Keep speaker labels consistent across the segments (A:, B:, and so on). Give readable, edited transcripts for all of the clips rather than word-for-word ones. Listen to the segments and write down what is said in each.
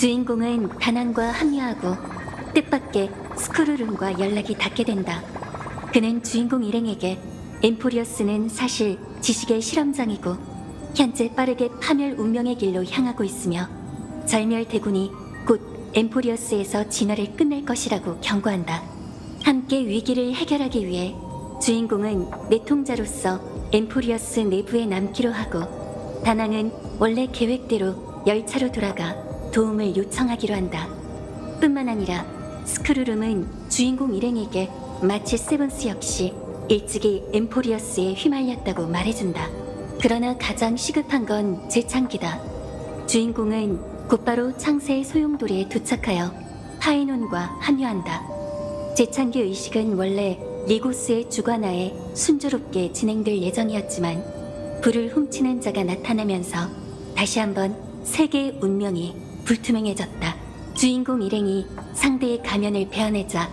A: 주인공은 다낭과 합류하고 뜻밖의 스크루룸과 연락이 닿게 된다. 그는 주인공 일행에게 엠포리어스는 사실 지식의 실험장이고 현재 빠르게 파멸 운명의 길로 향하고 있으며 절멸 대군이 곧 엠포리어스에서 진화를 끝낼 것이라고 경고한다. 함께 위기를 해결하기 위해 주인공은 내통자로서 엠포리어스 내부에 남기로 하고 다낭은 원래 계획대로 열차로 돌아가 도움을 요청하기로 한다. 뿐만 아니라 스크루룸은 주인공 일행에게 마치 세븐스 역시 일찍이 엠포리어스에 휘말렸다고 말해준다. 그러나 가장 시급한 건 재창기다. 주인공은 곧바로 창세의 소용돌이에 도착하여 파이논과 합류한다. 재창기 의식은 원래 리고스의 주관하에 순조롭게 진행될 예정이었지만 불을 훔치는 자가 나타나면서 다시 한번 세계의 운명이 불투명해졌다. 주인공 일행이 상대의 가면을 베어내자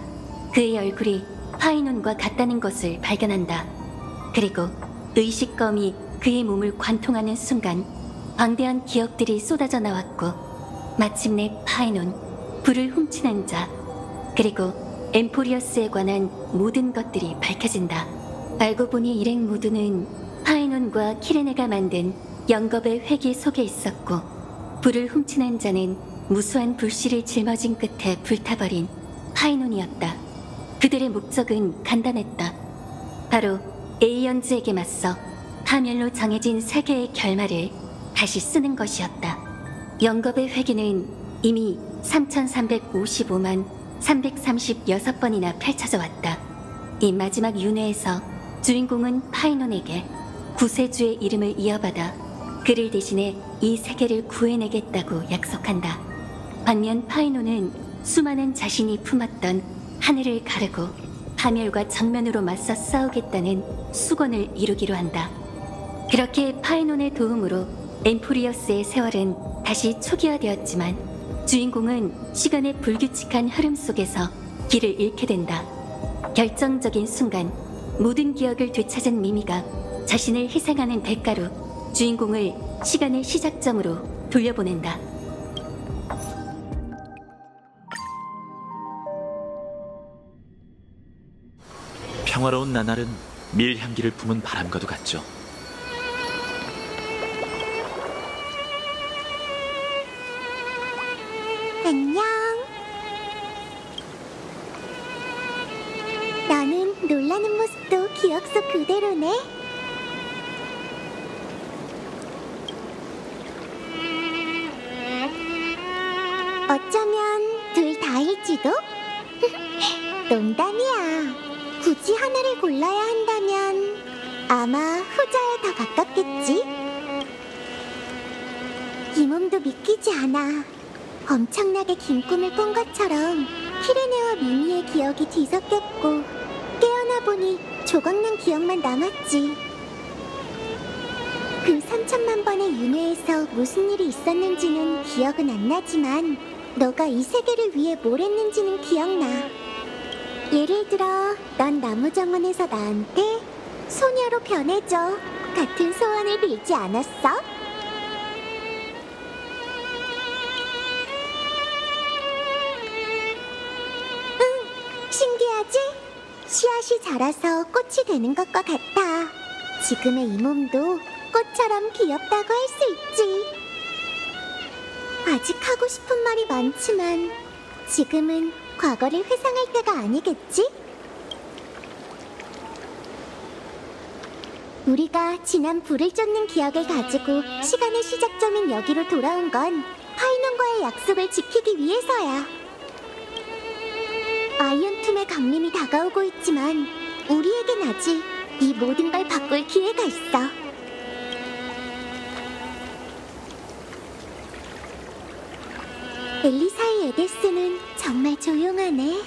A: 그의 얼굴이 파이논과 같다는 것을 발견한다. 그리고 의식검이 그의 몸을 관통하는 순간 방대한 기억들이 쏟아져 나왔고 마침내 파이논, 불을 훔치는 자, 그리고 엠포리어스에 관한 모든 것들이 밝혀진다. 알고 보니 일행 모두는 파이논과 키레네가 만든 영겁의 회기 속에 있었고 불을 훔치는 자는 무수한 불씨를 짊어진 끝에 불타버린 파이논이었다. 그들의 목적은 간단했다. 바로 에이언즈에게 맞서 파멸로 정해진 세계의 결말을 다시 쓰는 것이었다. 영겁의 회기는 이미 3355만 336번이나 펼쳐져 왔다. 이 마지막 윤회에서 주인공은 파이논에게 구세주의 이름을 이어받아 그를 대신해 이 세계를 구해내겠다고 약속한다. 반면 파이논은 수많은 자신이 품었던 하늘을 가르고 파멸과 정면으로 맞서 싸우겠다는 수건을 이루기로 한다. 그렇게 파이논의 도움으로 엠포리어스의 세월은 다시 초기화되었지만 주인공은 시간의 불규칙한 흐름 속에서 길을 잃게 된다. 결정적인 순간 모든 기억을 되찾은 미미가 자신을 희생하는 대가로 주인공을 시간의 시작점으로 돌려보낸다.
B: 평화로운 나날은 밀향기를 품은 바람과도 같죠.
C: 안녕. 너는 놀라는 모습도 기억 속 그대로네. 어쩌면 둘 다일지도? 농담이야. 굳이 하나를 골라야 한다면 아마 후자에 더 가깝겠지? 이 몸도 믿기지 않아. 엄청나게 긴 꿈을 꾼 것처럼 키레네와 미미의 기억이 뒤섞였고 깨어나 보니 조각난 기억만 남았지. 그 3천만 번의 윤회에서 무슨 일이 있었는지는 기억은 안 나지만 너가 이 세계를 위해 뭘 했는지는 기억나. 예를 들어 넌 나무정원에서 나한테 소녀로 변해줘 같은 소원을 빌지 않았어? 응, 신기하지? 씨앗이 자라서 꽃이 되는 것과 같아. 지금의 이 몸도 꽃처럼 귀엽다고 할 수 있지. 아직 하고 싶은 말이 많지만 지금은 과거를 회상할 때가 아니겠지? 우리가 지난 불을 쫓는 기억을 가지고 시간의 시작점인 여기로 돌아온 건 파이논과의 약속을 지키기 위해서야. 아이언툼의 강림이 다가오고 있지만 우리에겐 아직 이 모든 걸 바꿀 기회가 있어. 엘리사의 에데스는 정말 조용하네.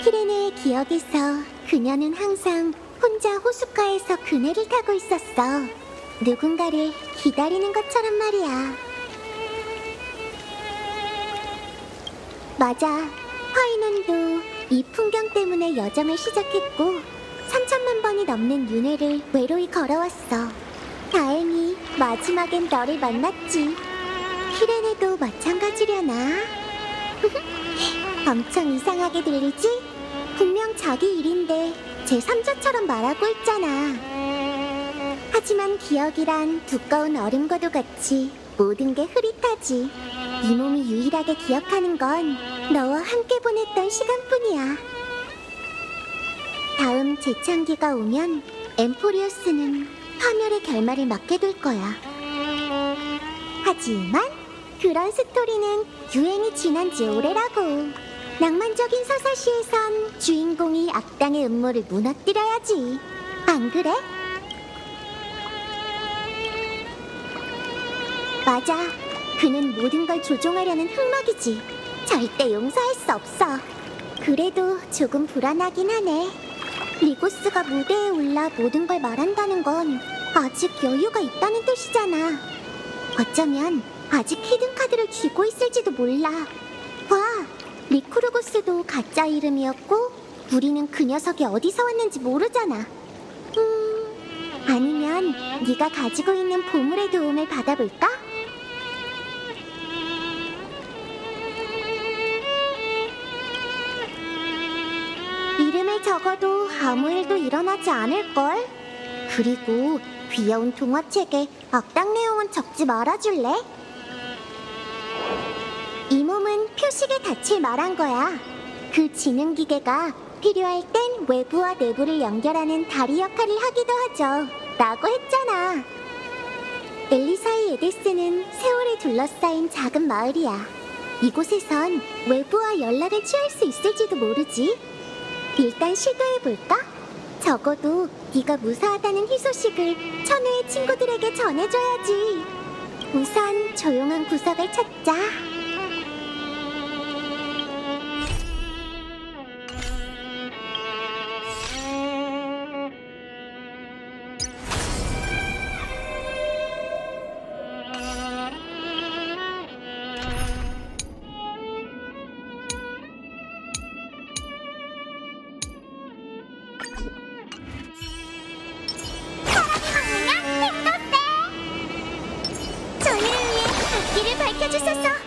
C: 키레네의 기억에서 그녀는 항상 혼자 호숫가에서 그네를 타고 있었어. 누군가를 기다리는 것처럼 말이야. 맞아. 파이논도 이 풍경 때문에 여정을 시작했고 3천만 번이 넘는 윤회를 외로이 걸어왔어. 다행히 마지막엔 너를 만났지. 키레네도 마찬가지려나? 엄청 이상하게 들리지? 분명 자기 일인데 제3자처럼 말하고 있잖아. 하지만 기억이란 두꺼운 얼음과도 같이 모든 게 흐릿하지. 이 몸이 유일하게 기억하는 건 너와 함께 보냈던 시간뿐이야. 다음 재창기가 오면 엠포리우스는 파멸의 결말을 맞게 될 거야. 하지만 그런 스토리는 유행이 지난 지 오래라고. 낭만적인 서사시에선 주인공이 악당의 음모를 무너뜨려야지. 안 그래? 맞아. 그는 모든 걸 조종하려는 흑막이지. 절대 용서할 수 없어. 그래도 조금 불안하긴 하네. 리고스가 무대에 올라 모든 걸 말한다는 건 아직 여유가 있다는 뜻이잖아. 어쩌면 아직 히든카드를 쥐고 있을지도 몰라. 와, 리쿠르고스도 가짜 이름이었고 우리는 그 녀석이 어디서 왔는지 모르잖아. 아니면 네가 가지고 있는 보물의 도움을 받아볼까? 이름을 적어도 아무 일도 일어나지 않을걸? 그리고 귀여운 동화책에 악당 내용은 적지 말아줄래? 이 몸은 표식에 닿질 말한 거야. 그 지능기계가 필요할 땐 외부와 내부를 연결하는 다리 역할을 하기도 하죠. 라고 했잖아. 엘리사의 에데스는 세월에 둘러싸인 작은 마을이야. 이곳에선 외부와 연락을 취할 수 있을지도 모르지. 일단 시도해볼까? 적어도 네가 무사하다는 희소식을 천우의 친구들에게 전해줘야지. 우선 조용한 구석을 찾자. 저희를 위해 앞길을 밝혀주소서.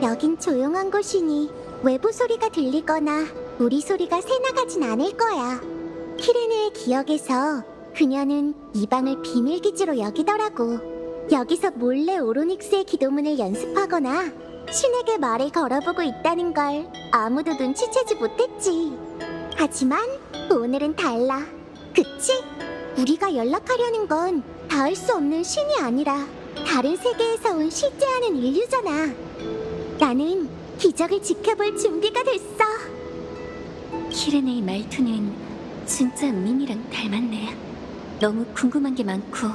C: 여긴 조용한 곳이니 외부 소리가 들리거나 우리 소리가 새나가진 않을 거야. 키레네의 기억에서 그녀는 이 방을 비밀기지로 여기더라고. 여기서 몰래 오로닉스의 기도문을 연습하거나 신에게 말을 걸어보고 있다는 걸 아무도 눈치채지 못했지. 하지만 오늘은 달라. 그치? 우리가 연락하려는 건 닿을 수 없는 신이 아니라 다른 세계에서 온 실제 하는 인류잖아. 나는 기적을 지켜볼 준비가 됐어.
A: 키레네의 말투는 진짜 미미랑 닮았네. 너무 궁금한 게 많고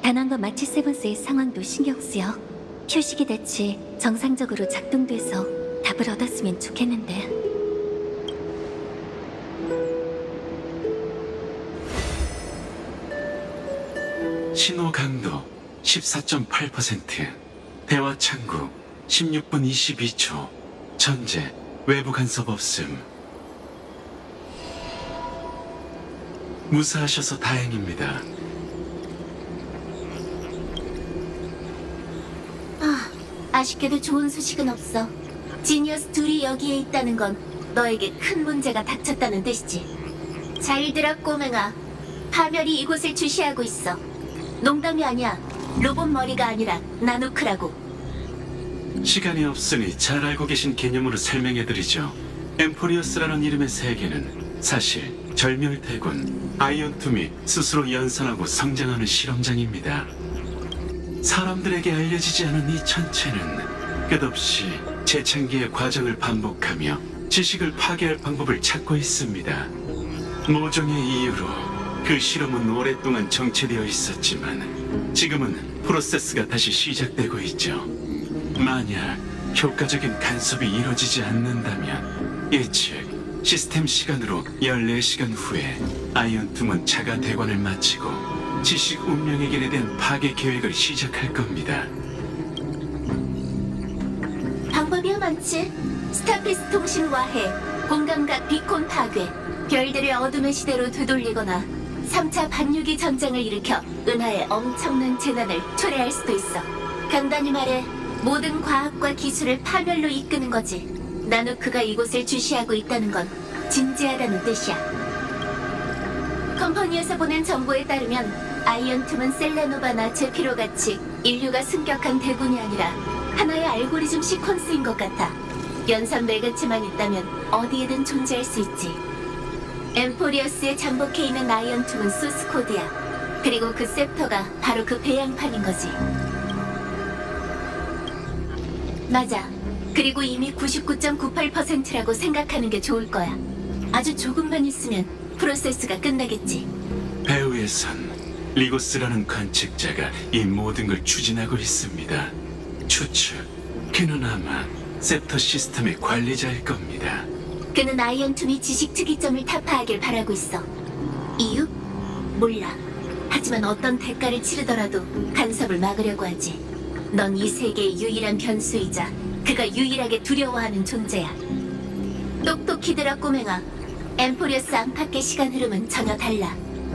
A: 다낭과 마치 세븐스의 상황도 신경 쓰여. 표식이 대체 정상적으로 작동돼서 답을 얻었으면 좋겠는데.
D: 신호 강도 14.8%, 대화 창구 16분 22초, 전제, 외부 간섭 없음. 무사하셔서 다행입니다.
A: 아쉽게도 좋은 소식은 없어. 지니어스 둘이 여기에 있다는 건 너에게 큰 문제가 닥쳤다는 뜻이지. 잘 들어, 꼬맹아. 파멸이 이곳을 주시하고 있어. 농담이 아니야. 로봇 머리가 아니라 나노크라고.
D: 시간이 없으니 잘 알고 계신 개념으로 설명해드리죠. 엠포리어스라는 이름의 세계는 사실 절멸대군, 아이언툼이 스스로 연산하고 성장하는 실험장입니다. 사람들에게 알려지지 않은 이 천체는 끝없이 재창기의 과정을 반복하며 지식을 파괴할 방법을 찾고 있습니다. 모종의 이유로 그 실험은 오랫동안 정체되어 있었지만 지금은 프로세스가 다시 시작되고 있죠. 만약 효과적인 간섭이 이루어지지 않는다면 예측 시스템 시간으로 14시간 후에 아이언툼은 자가 대관을 마치고 지식 운명의 길에 대한 파괴 계획을 시작할 겁니다.
A: 방법이야 많지. 스타피스 통신 와해, 공감각 비콘 파괴, 별들을 어둠의 시대로 되돌리거나 3차 반유기 전쟁을 일으켜 은하에 엄청난 재난을 초래할 수도 있어. 간단히 말해 모든 과학과 기술을 파멸로 이끄는 거지. 나누크가 이곳을 주시하고 있다는 건 진지하다는 뜻이야. 컴퍼니에서 보낸 정보에 따르면 아이언툼은 셀레노바나 제피로 같이 인류가 승격한 대군이 아니라 하나의 알고리즘 시퀀스인 것 같아. 연산 매개체만 있다면 어디에든 존재할 수 있지. 엠포리어스에 잠복해 있는 아이언툼은 소스 코드야. 그리고 그 셉터가 바로 그 배양판인 거지. 맞아. 그리고 이미 99.98%라고 생각하는 게 좋을 거야. 아주 조금만 있으면 프로세스가 끝나겠지.
D: 배후에선 리고스라는 관측자가 이 모든 걸 추진하고 있습니다. 추측, 그는 아마 셉터 시스템의 관리자일 겁니다.
A: 그는 아이언툼이 지식 특이점을 타파하길 바라고 있어. 이유? 몰라. 하지만 어떤 대가를 치르더라도 간섭을 막으려고 하지. 넌 이 세계의 유일한 변수이자 그가 유일하게 두려워하는 존재야. 똑똑히 들어 꼬맹아. 엠포리어스 안팎의 시간 흐름은 전혀 달라.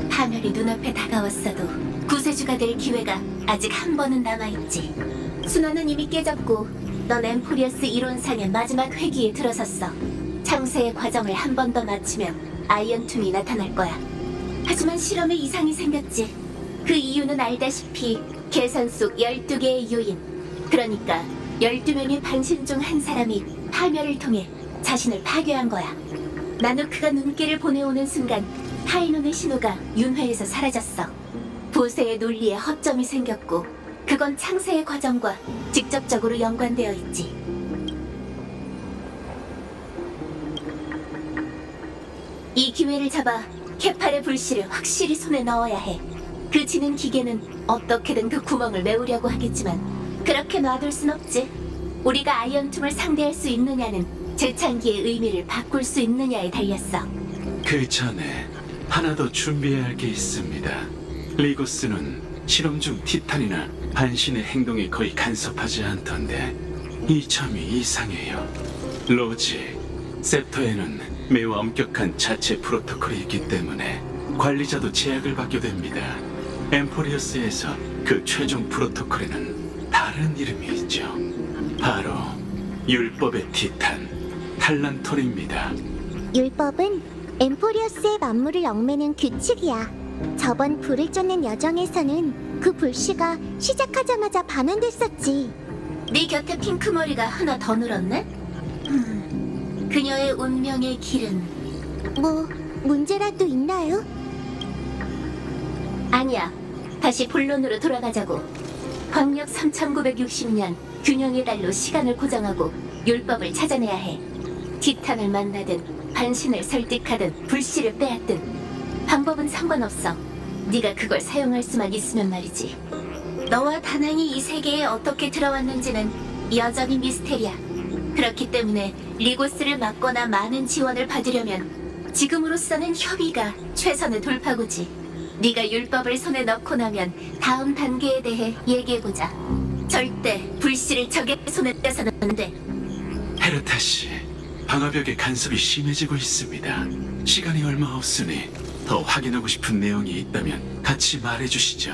A: 파멸이 눈앞에 다가왔어도 구세주가 될 기회가 아직 한 번은 남아있지. 순환은 이미 깨졌고 넌 엠포리어스 이론상의 마지막 회기에 들어섰어. 창세의 과정을 한 번 더 마치면 아이언툼이 나타날 거야. 하지만 실험에 이상이 생겼지. 그 이유는 알다시피 계산 속 12개의 요인. 그러니까 12명의 반신 중 한 사람이 파멸을 통해 자신을 파괴한 거야. 나누크가 눈길을 보내오는 순간 타이논의 신호가 윤회에서 사라졌어. 보세의 논리에 허점이 생겼고 그건 창세의 과정과 직접적으로 연관되어 있지. 이 기회를 잡아 케팔의 불씨를 확실히 손에 넣어야 해. 그 지능 기계는 어떻게든 그 구멍을 메우려고 하겠지만 그렇게 놔둘 순 없지. 우리가 아이언툼을 상대할 수 있느냐는 재창기의 의미를 바꿀 수 있느냐에 달렸어.
D: 그 전에 하나 더 준비해야 할 게 있습니다. 리고스는 실험 중 티탄이나 반신의 행동에 거의 간섭하지 않던데 이 점이 이상해요. 로지, 셉터에는 매우 엄격한 자체 프로토콜이 있기 때문에 관리자도 제약을 받게 됩니다. 엠포리어스에서 그 최종 프로토콜에는 다른 이름이 있죠. 바로 율법의 티탄, 탈란톨입니다.
C: 율법은 엠포리어스의 만물을 얽매는 규칙이야. 저번 불을 쫓는 여정에서는 그 불씨가 시작하자마자 반환됐었지.
A: 네 곁에 핑크머리가 하나 더 늘었네? 그녀의 운명의 길은...
C: 뭐 문제라도 있나요?
A: 아니야. 다시 본론으로 돌아가자고. 광력 3960년 균형의 달로 시간을 고정하고 율법을 찾아내야 해. 티탄을 만나든 반신을 설득하든 불씨를 빼앗든 방법은 상관없어. 네가 그걸 사용할 수만 있으면 말이지. 너와 다낭이 이 세계에 어떻게 들어왔는지는 여전히 미스테리야. 그렇기 때문에 리고스를 막거나 많은 지원을 받으려면 지금으로서는 협의가 최선의 돌파구지. 네가 율법을 손에 넣고 나면 다음 단계에 대해 얘기해보자. 절대 불씨를 적의 손에 떼서는 안 돼.
D: 헤르타 씨, 방화벽의 간섭이 심해지고 있습니다. 시간이 얼마 없으니 더 확인하고 싶은 내용이 있다면 같이 말해주시죠.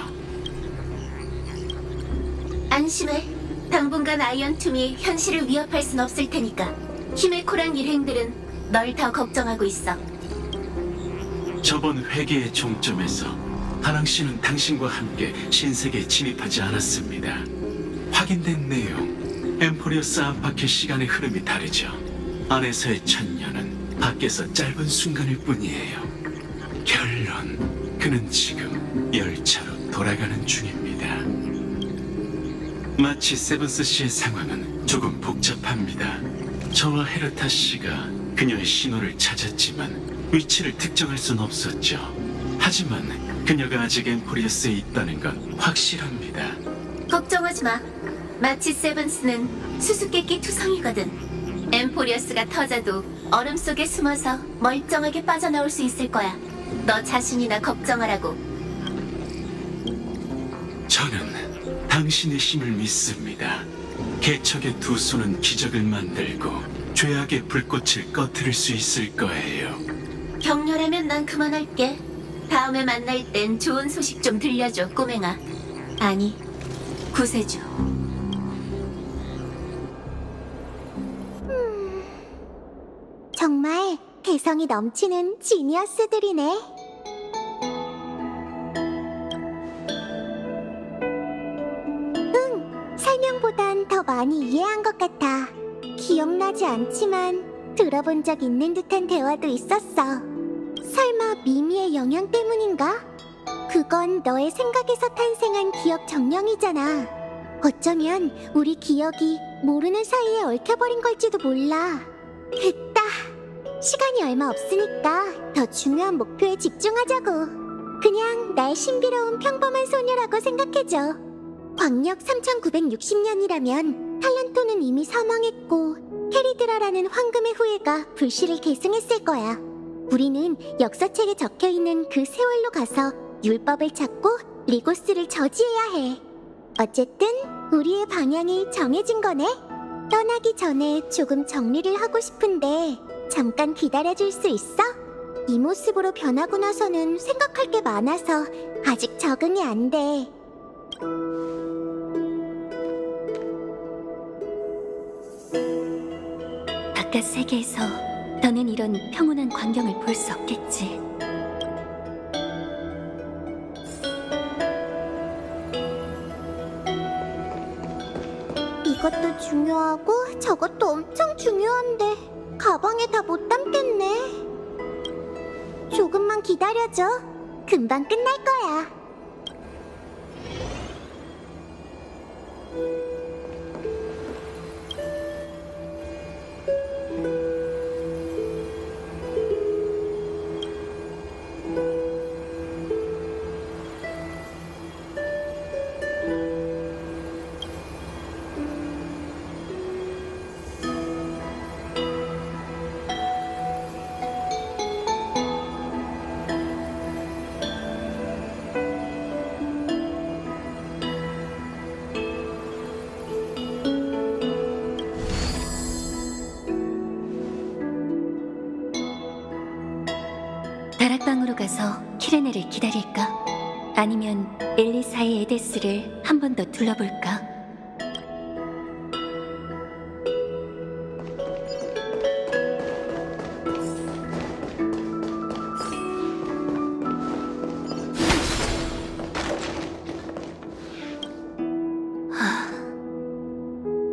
A: 안심해. 당분간 아이언툼이 현실을 위협할 순 없을 테니까. 히메코랑 일행들은 널 더 걱정하고 있어.
D: 저번 회계의 종점에서 하랑 씨는 당신과 함께 신세계에 진입하지 않았습니다. 확인된 내용, 엠포리어스 안팎의 시간의 흐름이 다르죠. 안에서의 천년은 밖에서 짧은 순간일 뿐이에요. 결론, 그는 지금 열차로 돌아가는 중입니다. 마치 세븐스 씨의 상황은 조금 복잡합니다. 저와 헤르타 씨가 그녀의 신호를 찾았지만 위치를 특정할 순 없었죠. 하지만 그녀가 아직 엠포리어스에 있다는 건 확실합니다.
A: 걱정하지 마. 마치 세븐스는 수수께끼 투성이거든. 엠포리어스가 터져도 얼음 속에 숨어서 멀쩡하게 빠져나올 수 있을 거야. 너 자신이나 걱정하라고.
D: 저는 당신의 힘을 믿습니다. 개척의 두 손은 기적을 만들고 죄악의 불꽃을 꺼트릴 수 있을 거예요.
A: 격렬하면 난 그만할게. 다음에 만날 땐 좋은 소식 좀 들려줘, 꼬맹아. 아니, 구세주.
C: 정말 개성이 넘치는 지니어스들이네. 설명보단 더 많이 이해한 것 같아. 기억나지 않지만 들어본 적 있는 듯한 대화도 있었어. 설마 미미의 영향 때문인가? 그건 너의 생각에서 탄생한 기억 정령이잖아. 어쩌면 우리 기억이 모르는 사이에 얽혀버린 걸지도 몰라. 됐다. 시간이 얼마 없으니까 더 중요한 목표에 집중하자고. 그냥 날 신비로운 평범한 소녀라고 생각해줘. 광력 3960년이라면 탈란토는 이미 사망했고 캐리드라라는 황금의 후예가 불씨를 계승했을 거야. 우리는 역사책에 적혀있는 그 세월로 가서 율법을 찾고 리고스를 저지해야 해. 어쨌든 우리의 방향이 정해진 거네. 떠나기 전에 조금 정리를 하고 싶은데 잠깐 기다려줄 수 있어? 이 모습으로 변하고 나서는 생각할 게 많아서 아직 적응이 안 돼.
A: 바깥 세계에서 너는 이런 평온한 광경을 볼 수 없겠지.
C: 이것도 중요하고 저것도 엄청 중요한데 가방에 다 못 담겠네. 조금만 기다려줘. 금방 끝날 거야.
A: 다락방으로 가서 키레네를 기다릴까? 아니면 엘리사의 에데스를 한 번 더 둘러볼까?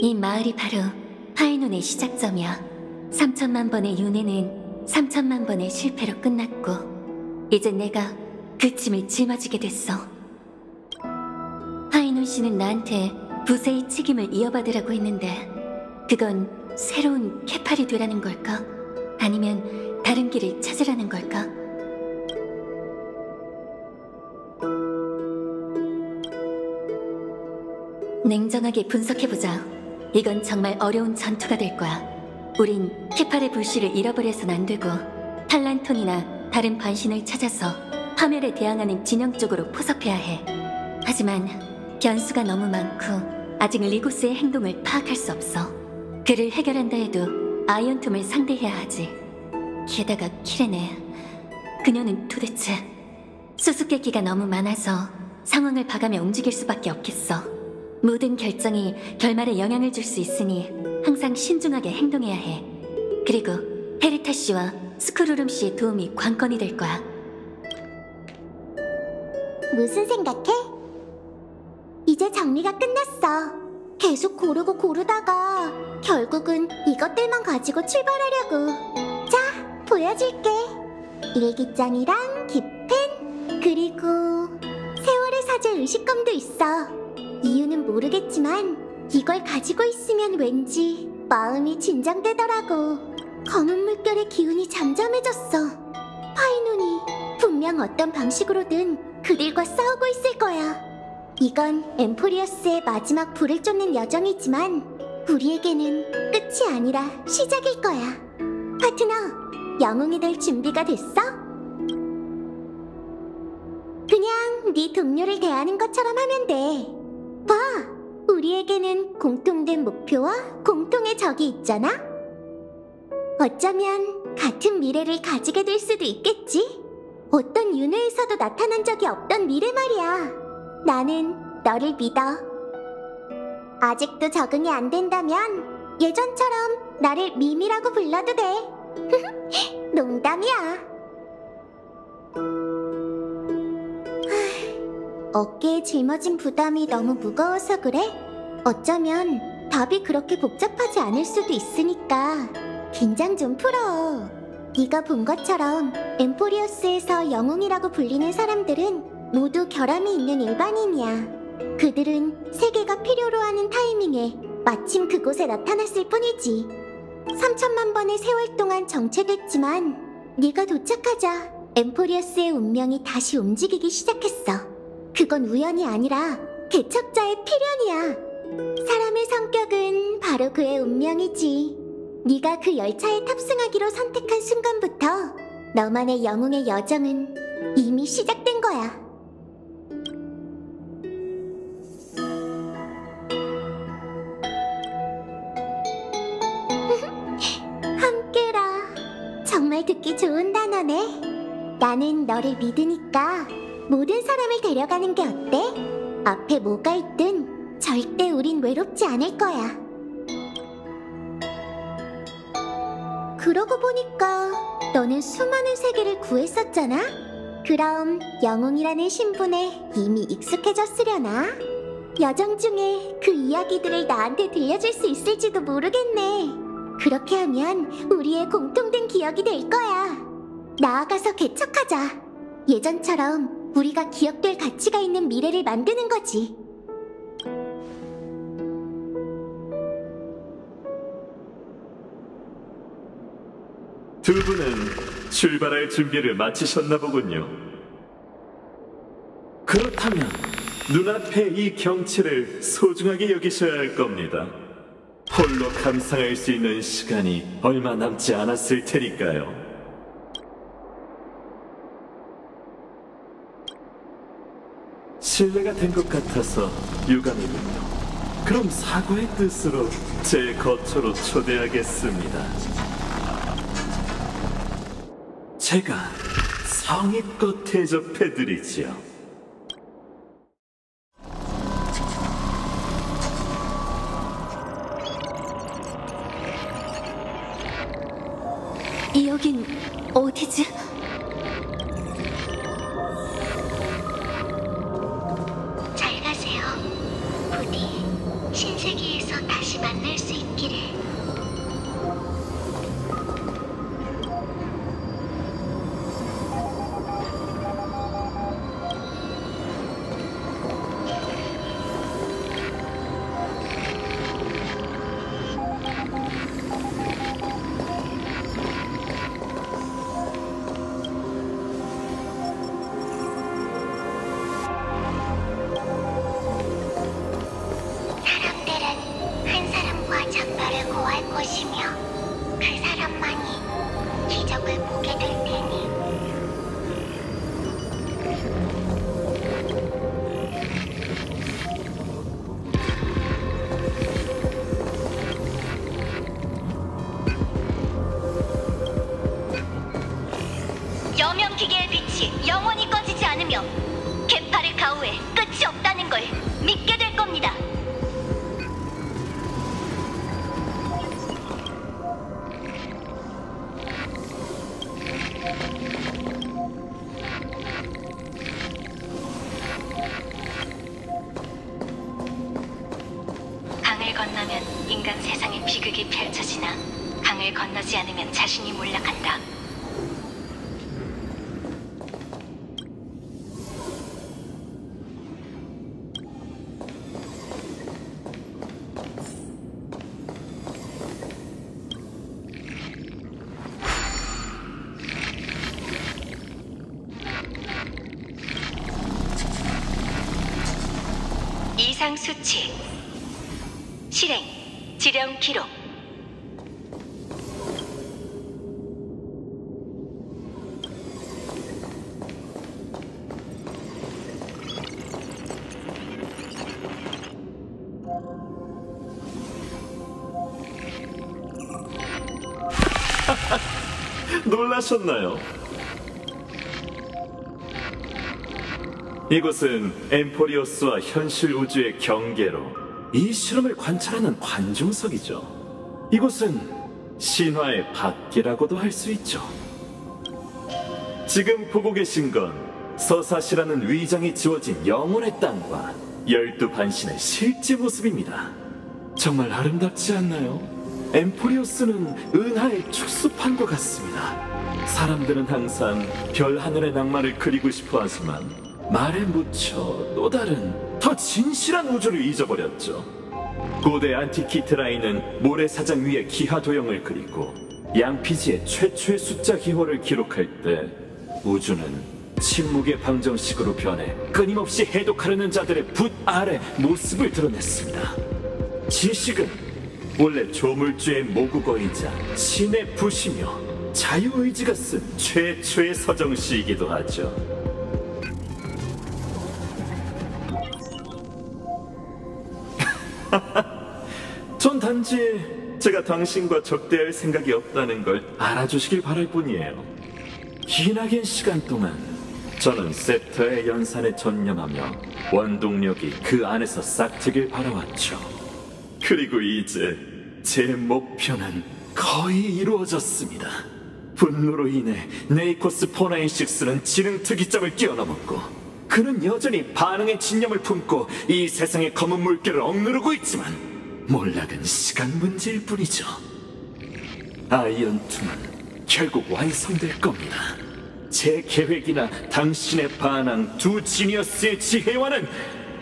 A: 이 마을이 바로 파이논의 시작점이야. 3천만 번의 윤회는 3천만 번의 실패로 끝났고 이제 내가 그 짐을 짊어지게 됐어. 파이논 씨는 나한테 부세의 책임을 이어받으라고 했는데 그건 새로운 케팔이 되라는 걸까? 아니면 다른 길을 찾으라는 걸까? 냉정하게 분석해보자. 이건 정말 어려운 전투가 될 거야. 우린 케팔의 불씨를 잃어버려선 안 되고 탈란톤이나 다른 반신을 찾아서 파멸에 대항하는 진영 쪽으로 포섭해야 해. 하지만 변수가 너무 많고 아직 리고스의 행동을 파악할 수 없어. 그를 해결한다 해도 아이언톰을 상대해야 하지. 게다가 키레네, 그녀는 도대체 수수께끼가 너무 많아서 상황을 봐가며 움직일 수밖에 없겠어. 모든 결정이 결말에 영향을 줄 수 있으니 항상 신중하게 행동해야 해. 그리고 헤르타 씨와 스크루름 씨의 도움이 관건이 될 거야.
C: 무슨 생각해? 이제 정리가 끝났어. 계속 고르고 고르다가 결국은 이것들만 가지고 출발하려고. 자, 보여줄게. 일기장이랑 기펜, 그리고 세월의 사제 의식검도 있어. 이유는 모르겠지만 이걸 가지고 있으면 왠지 마음이 진정되더라고. 검은 물결의 기운이 잠잠해졌어. 파이논이 분명 어떤 방식으로든 그들과 싸우고 있을 거야. 이건 엠포리어스의 마지막 불을 쫓는 여정이지만 우리에게는 끝이 아니라 시작일 거야. 파트너, 영웅이 될 준비가 됐어? 네 동료를 대하는 것처럼 하면 돼. 봐, 우리에게는 공통된 목표와 공통의 적이 있잖아? 어쩌면 같은 미래를 가지게 될 수도 있겠지? 어떤 윤회에서도 나타난 적이 없던 미래 말이야. 나는 너를 믿어. 아직도 적응이 안 된다면 예전처럼 나를 미미라고 불러도 돼. 농담이야. 어깨에 짊어진 부담이 너무 무거워서 그래? 어쩌면 답이 그렇게 복잡하지 않을 수도 있으니까 긴장 좀 풀어. 네가 본 것처럼 엠포리어스에서 영웅이라고 불리는 사람들은 모두 결함이 있는 일반인이야. 그들은 세계가 필요로 하는 타이밍에 마침 그곳에 나타났을 뿐이지. 3천만 번의 세월 동안 정체됐지만 네가 도착하자 엠포리어스의 운명이 다시 움직이기 시작했어. 그건 우연이 아니라 개척자의 필연이야. 사람의 성격은 바로 그의 운명이지. 네가 그 열차에 탑승하기로 선택한 순간부터 너만의 영웅의 여정은 이미 시작된 거야. 함께라. 정말 듣기 좋은 단어네. 나는 너를 믿으니까 모든 사람을 데려가는 게 어때? 앞에 뭐가 있든 절대 우린 외롭지 않을 거야. 그러고 보니까 너는 수많은 세계를 구했었잖아? 그럼 영웅이라는 신분에 이미 익숙해졌으려나? 여정 중에 그 이야기들을 나한테 들려줄 수 있을지도 모르겠네. 그렇게 하면 우리의 공통된 기억이 될 거야. 나아가서 개척하자. 예전처럼 우리가 기억될 가치가 있는 미래를 만드는 거지.
E: 두 분은 출발할 준비를 마치셨나 보군요. 그렇다면 눈앞의 이 경치를 소중하게 여기셔야 할 겁니다. 홀로 감상할 수 있는 시간이 얼마 남지 않았을 테니까요. 신뢰가 된 것 같아서 유감이군요. 그럼 사고의 뜻으로 제 거처로 초대하겠습니다. 제가 성의껏 대접해드리지요.
A: 여긴 어디지?
C: 잘 가세요. 부디 신세계에서 다시 만날 수 있기를. 것이며 그 사람만이 기적을 보게 될 테니.
A: 여명기계의 빛이 영원히 꺼지지 않으며 개파르 가오에 끝이 없다는 걸 믿게 될 겁니다. 강을 건너면 인간 세상의 비극이 펼쳐지나 강을 건너지 않으면 자신이 몰락한다. 이상 수치 실행 지령 기록.
E: 놀라셨나요? 이곳은 엠포리오스와 현실 우주의 경계로 이 실험을 관찰하는 관중석이죠. 이곳은 신화의 밖이라고도 할 수 있죠. 지금 보고 계신 건 서사시라는 위장이 지워진 영혼의 땅과 12반신의 실제 모습입니다. 정말 아름답지 않나요? 엠포리오스는 은하의 축소판과 같습니다. 사람들은 항상 별 하늘의 낭만을 그리고 싶어 하지만 말에 묻혀 또 다른 더 진실한 우주를 잊어버렸죠. 고대 안티키트라인은 모래사장 위에 기하 도형을 그리고 양피지의 최초의 숫자 기호를 기록할 때 우주는 침묵의 방정식으로 변해 끊임없이 해독하려는 자들의 붓 아래 모습을 드러냈습니다. 지식은 원래 조물주의 모국어이자 신의 붓이며 자유의지가 쓴 최초의 서정시이기도 하죠. 전 단지 제가 당신과 적대할 생각이 없다는 걸 알아주시길 바랄 뿐이에요. 기나긴 시간 동안 저는 셉터의 연산에 전념하며 원동력이 그 안에서 싹트길 바라왔죠. 그리고 이제 제 목표는 거의 이루어졌습니다. 분노로 인해 네이코스 포나인식스는 지능 특이점을 뛰어넘었고 그는 여전히 반응의 진념을 품고 이 세상의 검은 물결을 억누르고 있지만 몰락은 시간 문제일 뿐이죠. 아이언2는 결국 완성될 겁니다. 제 계획이나 당신의 반항 두 지니어스의 지혜와는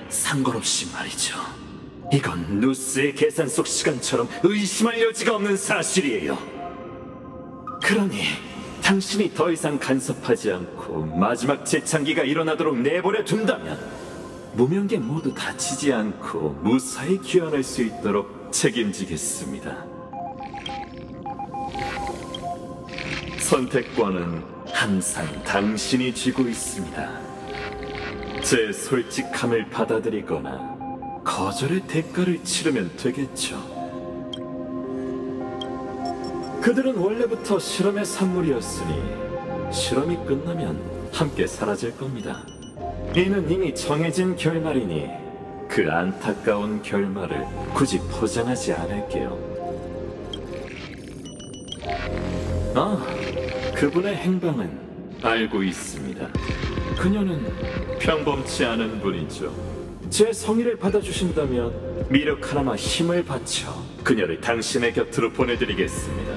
E: 상관없이 말이죠. 이건 누스의 계산 속 시간처럼 의심할 여지가 없는 사실이에요. 그러니 당신이 더 이상 간섭하지 않고 마지막 재창기가 일어나도록 내버려 둔다면 무명계 모두 다치지 않고 무사히 귀환할 수 있도록 책임지겠습니다. 선택권은 항상 당신이 쥐고 있습니다. 제 솔직함을 받아들이거나 거절의 대가를 치르면 되겠죠. 그들은 원래부터 실험의 산물이었으니 실험이 끝나면 함께 사라질 겁니다. 이는 이미 정해진 결말이니 그 안타까운 결말을 굳이 포장하지 않을게요. 그분의 행방은 알고 있습니다. 그녀는 평범치 않은 분이죠. 제 성의를 받아주신다면 미력 하나만 힘을 바쳐 그녀를 당신의 곁으로 보내드리겠습니다.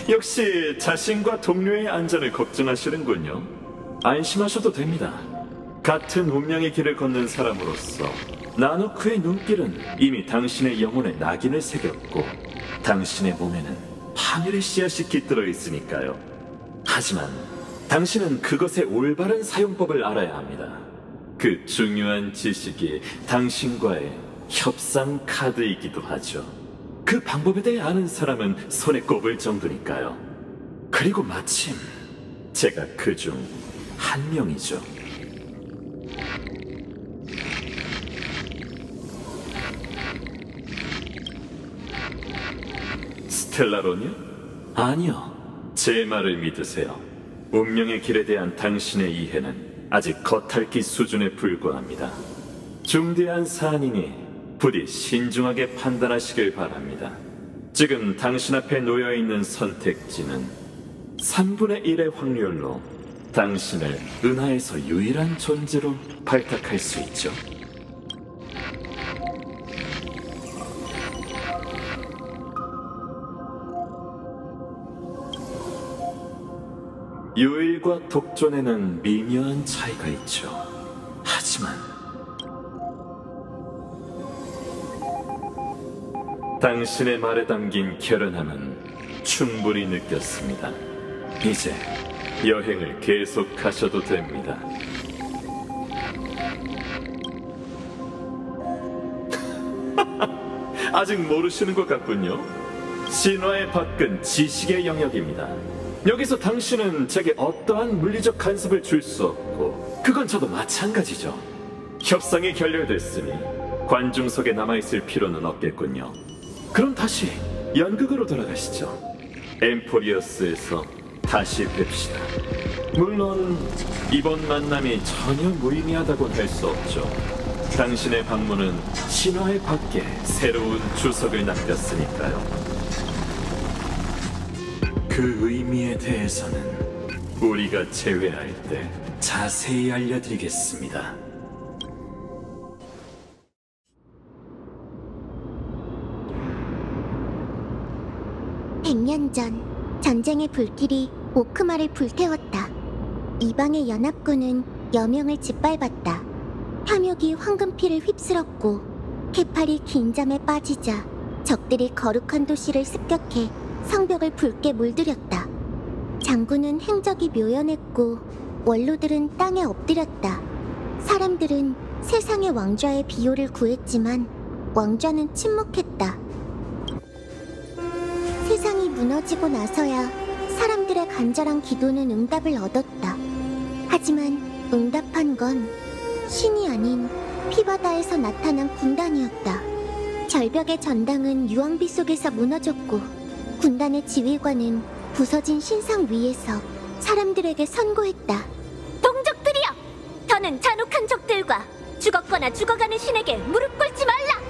E: 역시 자신과 동료의 안전을 걱정하시는군요. 안심하셔도 됩니다. 같은 운명의 길을 걷는 사람으로서 나노크의 눈길은 이미 당신의 영혼에 낙인을 새겼고 당신의 몸에는 파멸의 씨앗이 깃들어 있으니까요. 하지만 당신은 그것의 올바른 사용법을 알아야 합니다. 그 중요한 지식이 당신과의 협상 카드이기도 하죠. 그 방법에 대해 아는 사람은 손에 꼽을 정도니까요. 그리고 마침 제가 그 중 한 명이죠. 스텔라론이요? 아니요. 제 말을 믿으세요. 운명의 길에 대한 당신의 이해는 아직 겉핥기 수준에 불과합니다. 중대한 사안이니 부디 신중하게 판단하시길 바랍니다. 지금 당신 앞에 놓여있는 선택지는 3분의 1의 확률로 당신을 은하에서 유일한 존재로 발탁할 수 있죠. 유일과 독존에는 미묘한 차이가 있죠. 하지만 당신의 말에 담긴 결연함은 충분히 느꼈습니다. 이제 여행을 계속하셔도 됩니다. 아직 모르시는 것 같군요. 신화의 밖은 지식의 영역입니다. 여기서 당신은 제게 어떠한 물리적 간섭을 줄 수 없고 그건 저도 마찬가지죠. 협상이 결렬됐으니 관중석에 남아있을 필요는 없겠군요. 그럼 다시 연극으로 돌아가시죠. 엠포리어스에서 다시 뵙시다. 물론 이번 만남이 전혀 무의미하다고는 할 수 없죠. 당신의 방문은 신화의 밖에 새로운 주석을 남겼으니까요. 그 의미에 대해서는 우리가 재회할 때 자세히 알려드리겠습니다.
C: (100년) 전 전쟁의 불길이 오크마를 불태웠다. 이방의 연합군은 여명을 짓밟았다. 탐욕이 황금피를 휩쓸었고 케팔이 긴 잠에 빠지자 적들이 거룩한 도시를 습격해 성벽을 붉게 물들였다. 장군은 행적이 묘연했고 원로들은 땅에 엎드렸다. 사람들은 세상의 왕좌의 비호를 구했지만 왕좌는 침묵했다. 세상이 무너지고 나서야 사람들의 간절한 기도는 응답을 얻었다. 하지만 응답한 건 신이 아닌 피바다에서 나타난 군단이었다. 절벽의 전당은 유황비 속에서 무너졌고 군단의 지휘관은 부서진 신상 위에서 사람들에게 선고했다.
A: 동족들이여! 더는 잔혹한 적들과 죽었거나 죽어가는 신에게 무릎 꿇지 말라!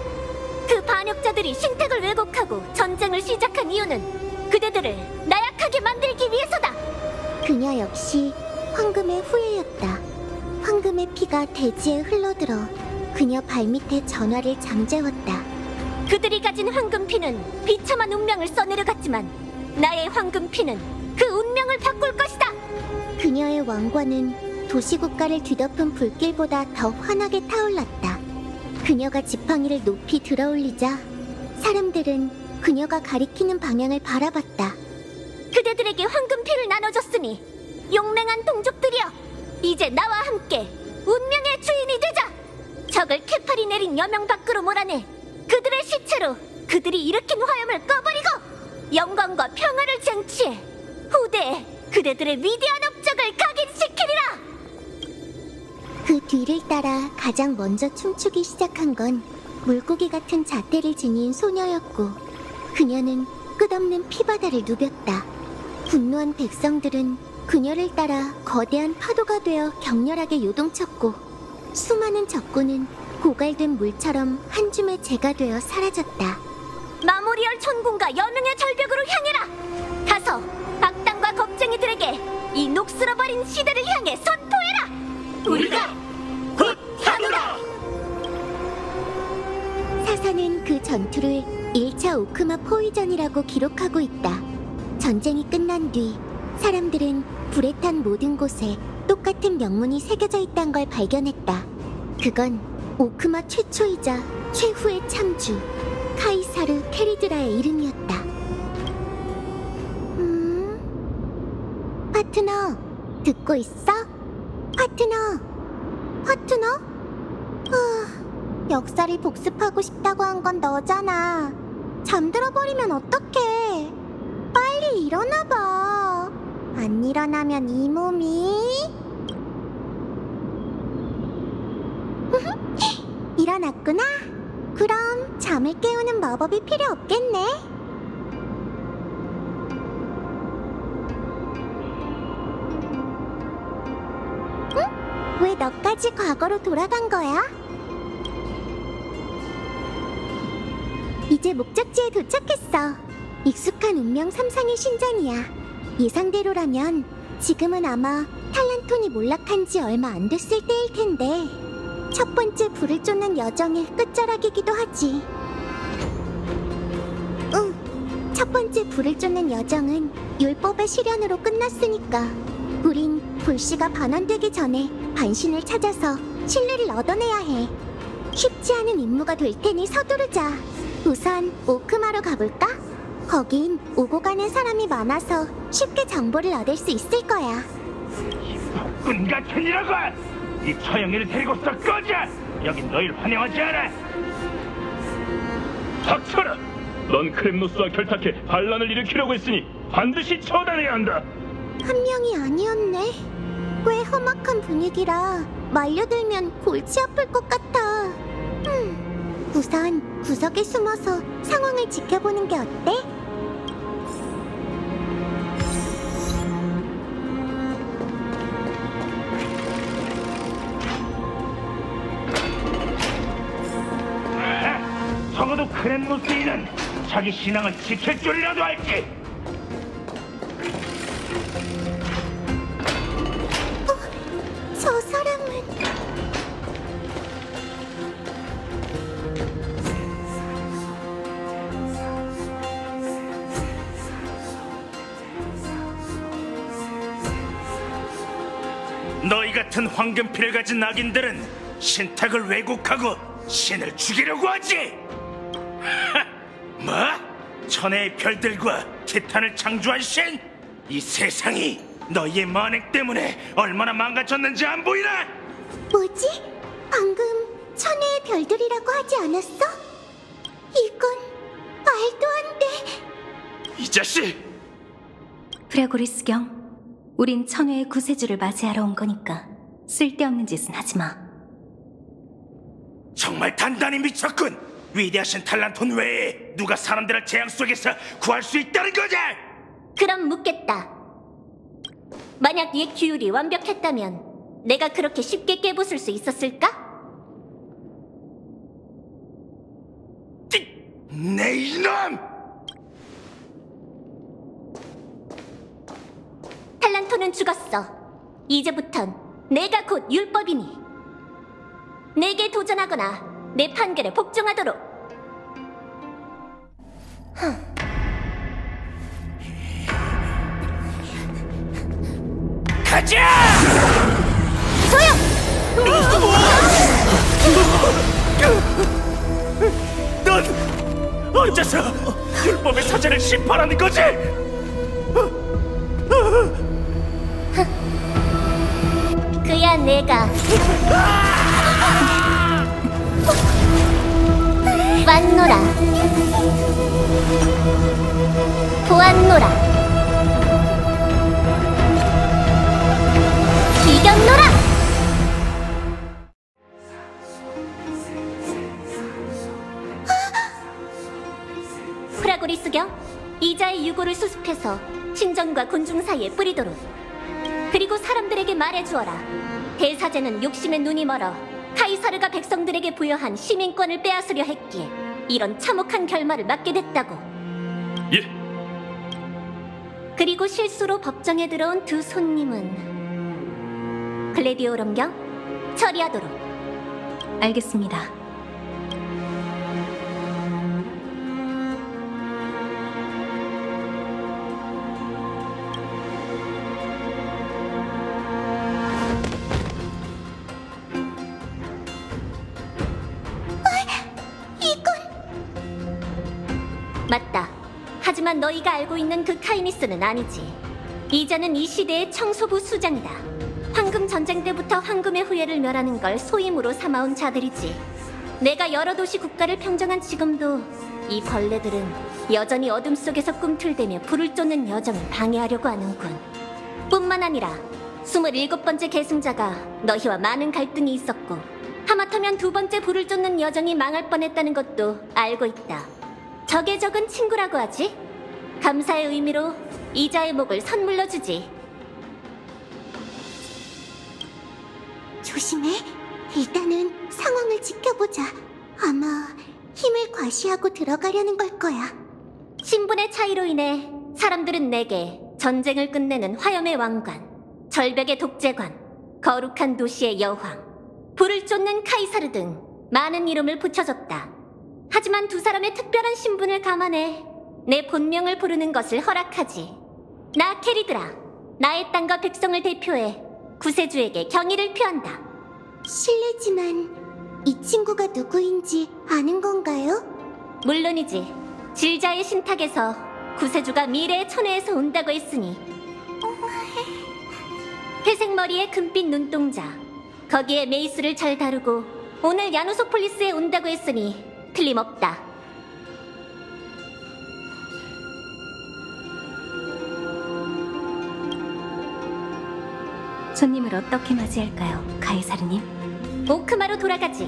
A: 그 반역자들이 신택을 왜곡하고 전쟁을 시작한 이유는 그대들을 나약하게 만들기 위해서다!
C: 그녀 역시 황금의 후예였다. 황금의 피가 대지에 흘러들어 그녀 발밑에 전화를 잠재웠다.
A: 그들이 가진 황금피는 비참한 운명을 써내려갔지만 나의 황금피는 그 운명을 바꿀 것이다!
C: 그녀의 왕관은 도시국가를 뒤덮은 불길보다 더 환하게 타올랐다. 그녀가 지팡이를 높이 들어올리자 사람들은 그녀가 가리키는 방향을 바라봤다.
A: 그대들에게 황금피를 나눠줬으니 용맹한 동족들이여! 이제 나와 함께 운명의 주인이 되자! 적을 케팔이 내린 여명 밖으로 몰아내 그들의 시체로 그들이 일으킨 화염을 꺼버리고 영광과 평화를 쟁취해 후대에 그대들의 위대한 업적을 각인시키리라!
C: 그 뒤를 따라 가장 먼저 춤추기 시작한 건 물고기 같은 잣대를 지닌 소녀였고 그녀는 끝없는 피바다를 누볐다. 분노한 백성들은 그녀를 따라 거대한 파도가 되어 격렬하게 요동쳤고 수많은 적군은 고갈된 물처럼 한 줌의 재가 되어 사라졌다.
A: 마모리얼 촌군과 여명의 절벽으로 향해라! 가서 악당과 겁쟁이들에게 이 녹슬어버린 시대를 향해 선포해라! 우리가 곧 하노라!
C: 사사는 그 전투를 1차 오크마 포위전이라고 기록하고 있다. 전쟁이 끝난 뒤 사람들은 불에 탄 모든 곳에 똑같은 명문이 새겨져 있다는 걸 발견했다. 그건 오크마 최초이자 최후의 참주 카이사르 캐리드라의 이름이었다. 파트너, 듣고 있어? 파트너? 역사를 복습하고 싶다고 한 건 너잖아. 잠들어 버리면 어떡해? 빨리 일어나봐. 안 일어나면 이 몸이... 일어났구나? 그럼 잠을 깨우는 마법이 필요 없겠네. 응? 왜 너까지 과거로 돌아간 거야? 이제 목적지에 도착했어. 익숙한 운명 3상의 신전이야. 예상대로라면 지금은 아마 탈란톤이 몰락한 지 얼마 안 됐을 때일 텐데 첫 번째 불을 쫓는 여정의 끝자락이기도 하지. 응, 첫 번째 불을 쫓는 여정은 율법의 실현으로 끝났으니까 우린 불씨가 반환되기 전에 반신을 찾아서 신뢰를 얻어내야 해. 쉽지 않은 임무가 될 테니 서두르자. 우선 오크마로 가볼까? 거긴 오고 가는 사람이 많아서 쉽게 정보를 얻을 수 있을 거야.
F: 폭군 같은 이라고! 이 처형이를 데리고서 꺼져! 여긴 너희를 환영하지 않아! 닥쳐라! 넌 크렘노스와 결탁해 반란을 일으키려고 했으니 반드시 처단해야 한다!
C: 한 명이 아니었네. 꽤 험악한 분위기라 말려들면 골치 아플 것 같아. 우선 구석에 숨어서 상황을 지켜보는 게 어때?
F: 적어도 크렘무스인은 자기 신앙을 지킬 줄이라도 알지.
C: 저 사람은...
F: 너희 같은 황금피를 가진 악인들은 신탁을 왜곡하고 신을 죽이려고 하지. 뭐? 천혜의 별들과 티탄을 창조한 신? 이 세상이 너희의 만행 때문에 얼마나 망가졌는지 안 보이나?
C: 뭐지? 방금 천혜의 별들이라고 하지 않았어? 이건 말도 안 돼.
F: 이 자식!
G: 프레고리스 경, 우린 천회의 구세주를 맞이하러 온 거니까 쓸데없는 짓은 하지 마.
F: 정말 단단히 미쳤군. 위대하신 탈란톤 외에 누가 사람들을 재앙 속에서 구할 수 있다는 거냐?
A: 그럼 묻겠다. 만약 이 규율이 완벽했다면 내가 그렇게 쉽게 깨부술 수 있었을까?
F: 내 이놈!
A: 탈란토는 죽었어. 이제부턴 내가 곧 율법이니 내게 도전하거나 내 판결에 복종하도록.
F: 가자! 넌 어째서 율법의 사제를 심판하는 거지?
A: 그야 내가 왔노라. 보았노라. 이겼노라. 프라고리스경, 이자의 유고를 수습해서 신전과 군중 사이에 뿌리도록. 그리고 사람들에게 말해주어라. 대사제는 욕심에 눈이 멀어 카이사르가 백성들에게 부여한 시민권을 빼앗으려 했기에 이런 참혹한 결말을 맞게 됐다고.
F: 예.
A: 그리고 실수로 법정에 들어온 두 손님은 글래디오럼경 처리하도록.
G: 알겠습니다.
A: 맞다. 하지만 너희가 알고 있는 그 카이니스는 아니지. 이자는 이 시대의 청소부 수장이다. 황금 전쟁 때부터 황금의 후예를 멸하는 걸 소임으로 삼아온 자들이지. 내가 여러 도시 국가를 평정한 지금도 이 벌레들은 여전히 어둠 속에서 꿈틀대며 불을 쫓는 여정을 방해하려고 하는군. 뿐만 아니라 27번째 계승자가 너희와 많은 갈등이 있었고 하마터면 두 번째 불을 쫓는 여정이 망할 뻔했다는 것도 알고 있다. 적의 적은 친구라고 하지? 감사의 의미로 이자의 목을 선물로 주지.
C: 조심해. 일단은 상황을 지켜보자. 아마 힘을 과시하고 들어가려는 걸 거야.
A: 신분의 차이로 인해 사람들은 내게 전쟁을 끝내는 화염의 왕관, 절벽의 독재관, 거룩한 도시의 여왕, 불을 쫓는 카이사르 등 많은 이름을 붙여줬다. 하지만 두 사람의 특별한 신분을 감안해 내 본명을 부르는 것을 허락하지. 나 캐리드라, 나의 땅과 백성을 대표해 구세주에게 경의를 표한다.
C: 실례지만 이 친구가 누구인지 아는 건가요?
A: 물론이지. 질자의 신탁에서 구세주가 미래의 천혜에서 온다고 했으니. 회색 머리에 금빛 눈동자, 거기에 메이스를 잘 다루고 오늘 야누소폴리스에 온다고 했으니 틀림없다.
G: 손님을 어떻게 맞이할까요, 카이사르님?
H: 오크마로 돌아가지.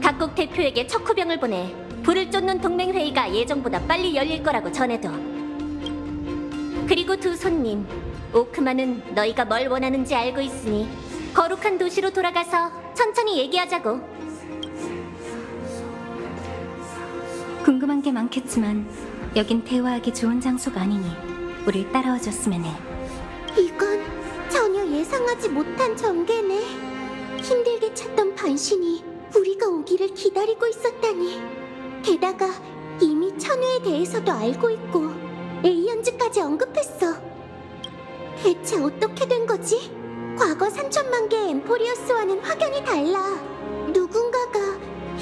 H: 각국 대표에게 척후병을 보내 불을 쫓는 동맹회의가 예정보다 빨리 열릴 거라고 전해둬. 그리고 두 손님, 오크마는 너희가 뭘 원하는지 알고 있으니 거룩한 도시로 돌아가서 천천히 얘기하자고.
G: 궁금한 게 많겠지만 여긴 대화하기 좋은 장소가 아니니 우릴 따라와 줬으면 해.
C: 이건 전혀 예상하지 못한 전개네. 힘들게 찾던 반신이 우리가 오기를 기다리고 있었다니. 게다가 이미 천우에 대해서도 알고 있고 에이언즈까지 언급했어. 대체 어떻게 된 거지? 과거 3천만 개의 엠포리어스와는 확연히 달라. 누군가가